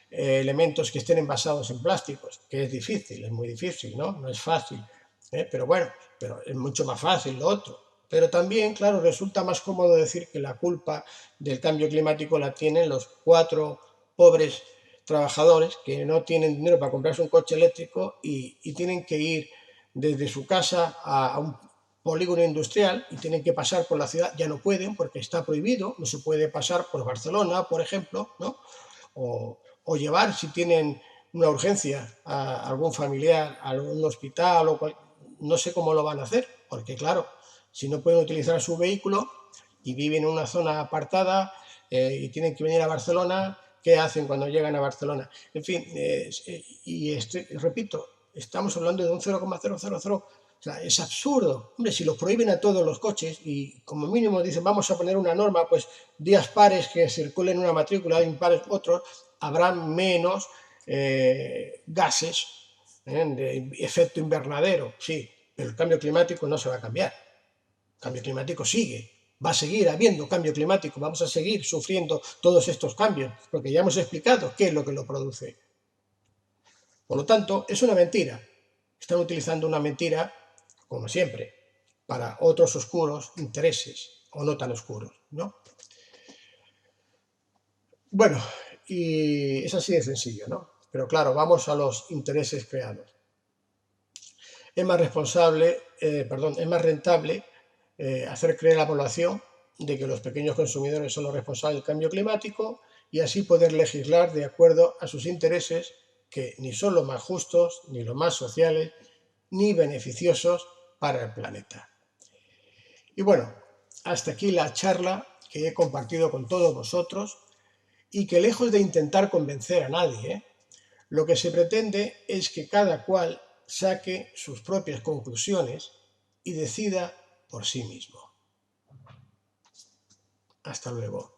elementos que estén envasados en plásticos, que es difícil, es muy difícil, ¿no? No es fácil, pero bueno, pero es mucho más fácil lo otro. Pero también, claro, resulta más cómodo decir que la culpa del cambio climático la tienen los 4 pobres trabajadores que no tienen dinero para comprarse un coche eléctrico y tienen que ir desde su casa a un polígono industrial y tienen que pasar por la ciudad, ya no pueden porque está prohibido, no se puede pasar por Barcelona, por ejemplo, ¿no? O llevar, si tienen una urgencia, a algún familiar a un hospital, no sé cómo lo van a hacer, porque claro, si no pueden utilizar su vehículo y viven en una zona apartada y tienen que venir a Barcelona, ¿qué hacen cuando llegan a Barcelona? En fin, repito, estamos hablando de un 0,000. O sea, es absurdo. Hombre, si los prohíben a todos los coches y como mínimo dicen vamos a poner una norma, pues días pares que circulen una matrícula, impares otros, habrá menos gases de efecto invernadero, sí, pero el cambio climático no se va a cambiar. El cambio climático sigue, va a seguir habiendo cambio climático, vamos a seguir sufriendo todos estos cambios, porque ya hemos explicado qué es lo que lo produce. Por lo tanto, es una mentira. Están utilizando una mentira, como siempre, para otros oscuros intereses, o no tan oscuros, ¿no? Bueno, y es así de sencillo, ¿no? Pero claro, vamos a los intereses creados. Es más es más rentable hacer creer a la población de que los pequeños consumidores son los responsables del cambio climático y así poder legislar de acuerdo a sus intereses que ni son los más justos, ni los más sociales, ni beneficiosos para el planeta. Y bueno, hasta aquí la charla que he compartido con todos vosotros y que lejos de intentar convencer a nadie, lo que se pretende es que cada cual saque sus propias conclusiones y decida por sí mismo. Hasta luego.